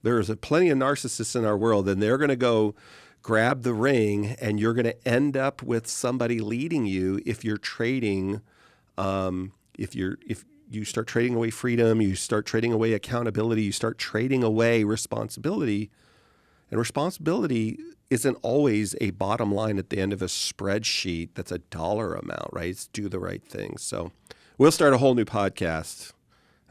[SPEAKER 1] there's plenty of narcissists in our world, and they're going to go grab the ring, and you're going to end up with somebody leading you if you're trading, if you start trading away freedom, you start trading away accountability, you start trading away responsibility. And responsibility isn't always a bottom line at the end of a spreadsheet that's a dollar amount, right? It's do the right thing. So we'll start a whole new podcast,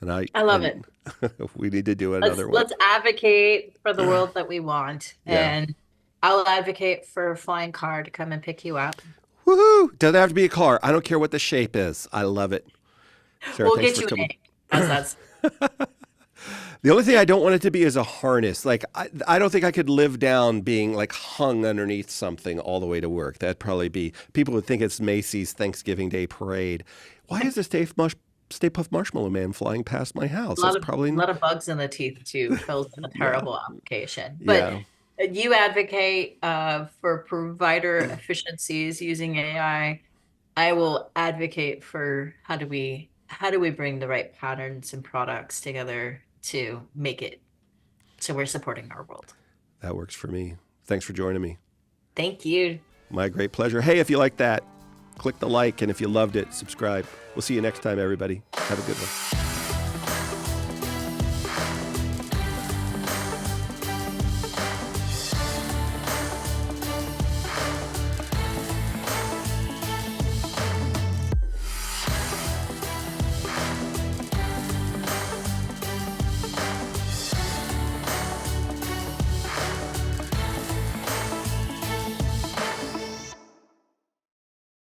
[SPEAKER 2] I love
[SPEAKER 1] and
[SPEAKER 2] it.
[SPEAKER 1] we need to do another one.
[SPEAKER 2] Let's advocate for the world that we want.
[SPEAKER 1] Yeah.
[SPEAKER 2] And I'll advocate for a flying car to come and pick you up.
[SPEAKER 1] Woohoo! Doesn't have to be a car. I don't care what the shape is. I love it. Sarah,
[SPEAKER 2] We'll
[SPEAKER 1] thanks
[SPEAKER 2] get
[SPEAKER 1] for
[SPEAKER 2] you an
[SPEAKER 1] coming.
[SPEAKER 2] egg. That's
[SPEAKER 1] The only thing I don't want it to be is a harness. Like, I don't think I could live down being like hung underneath something all the way to work. That'd probably be, people would think it's Macy's Thanksgiving Day parade. Why is the Stay Puft Marshmallow Man flying past my house? That's
[SPEAKER 2] a
[SPEAKER 1] probably,
[SPEAKER 2] lot of bugs in the teeth too. Fills in a
[SPEAKER 1] yeah,
[SPEAKER 2] terrible application. But
[SPEAKER 1] yeah,
[SPEAKER 2] you advocate for provider efficiencies using AI. I will advocate for how do we bring the right patterns and products together to make it so we're supporting our world.
[SPEAKER 1] that works for me. Thanks for joining me.
[SPEAKER 2] Thank you.
[SPEAKER 1] My great pleasure. Hey, if you like that, click the like, and if you loved it, subscribe. We'll see you next time, everybody. Have a good one.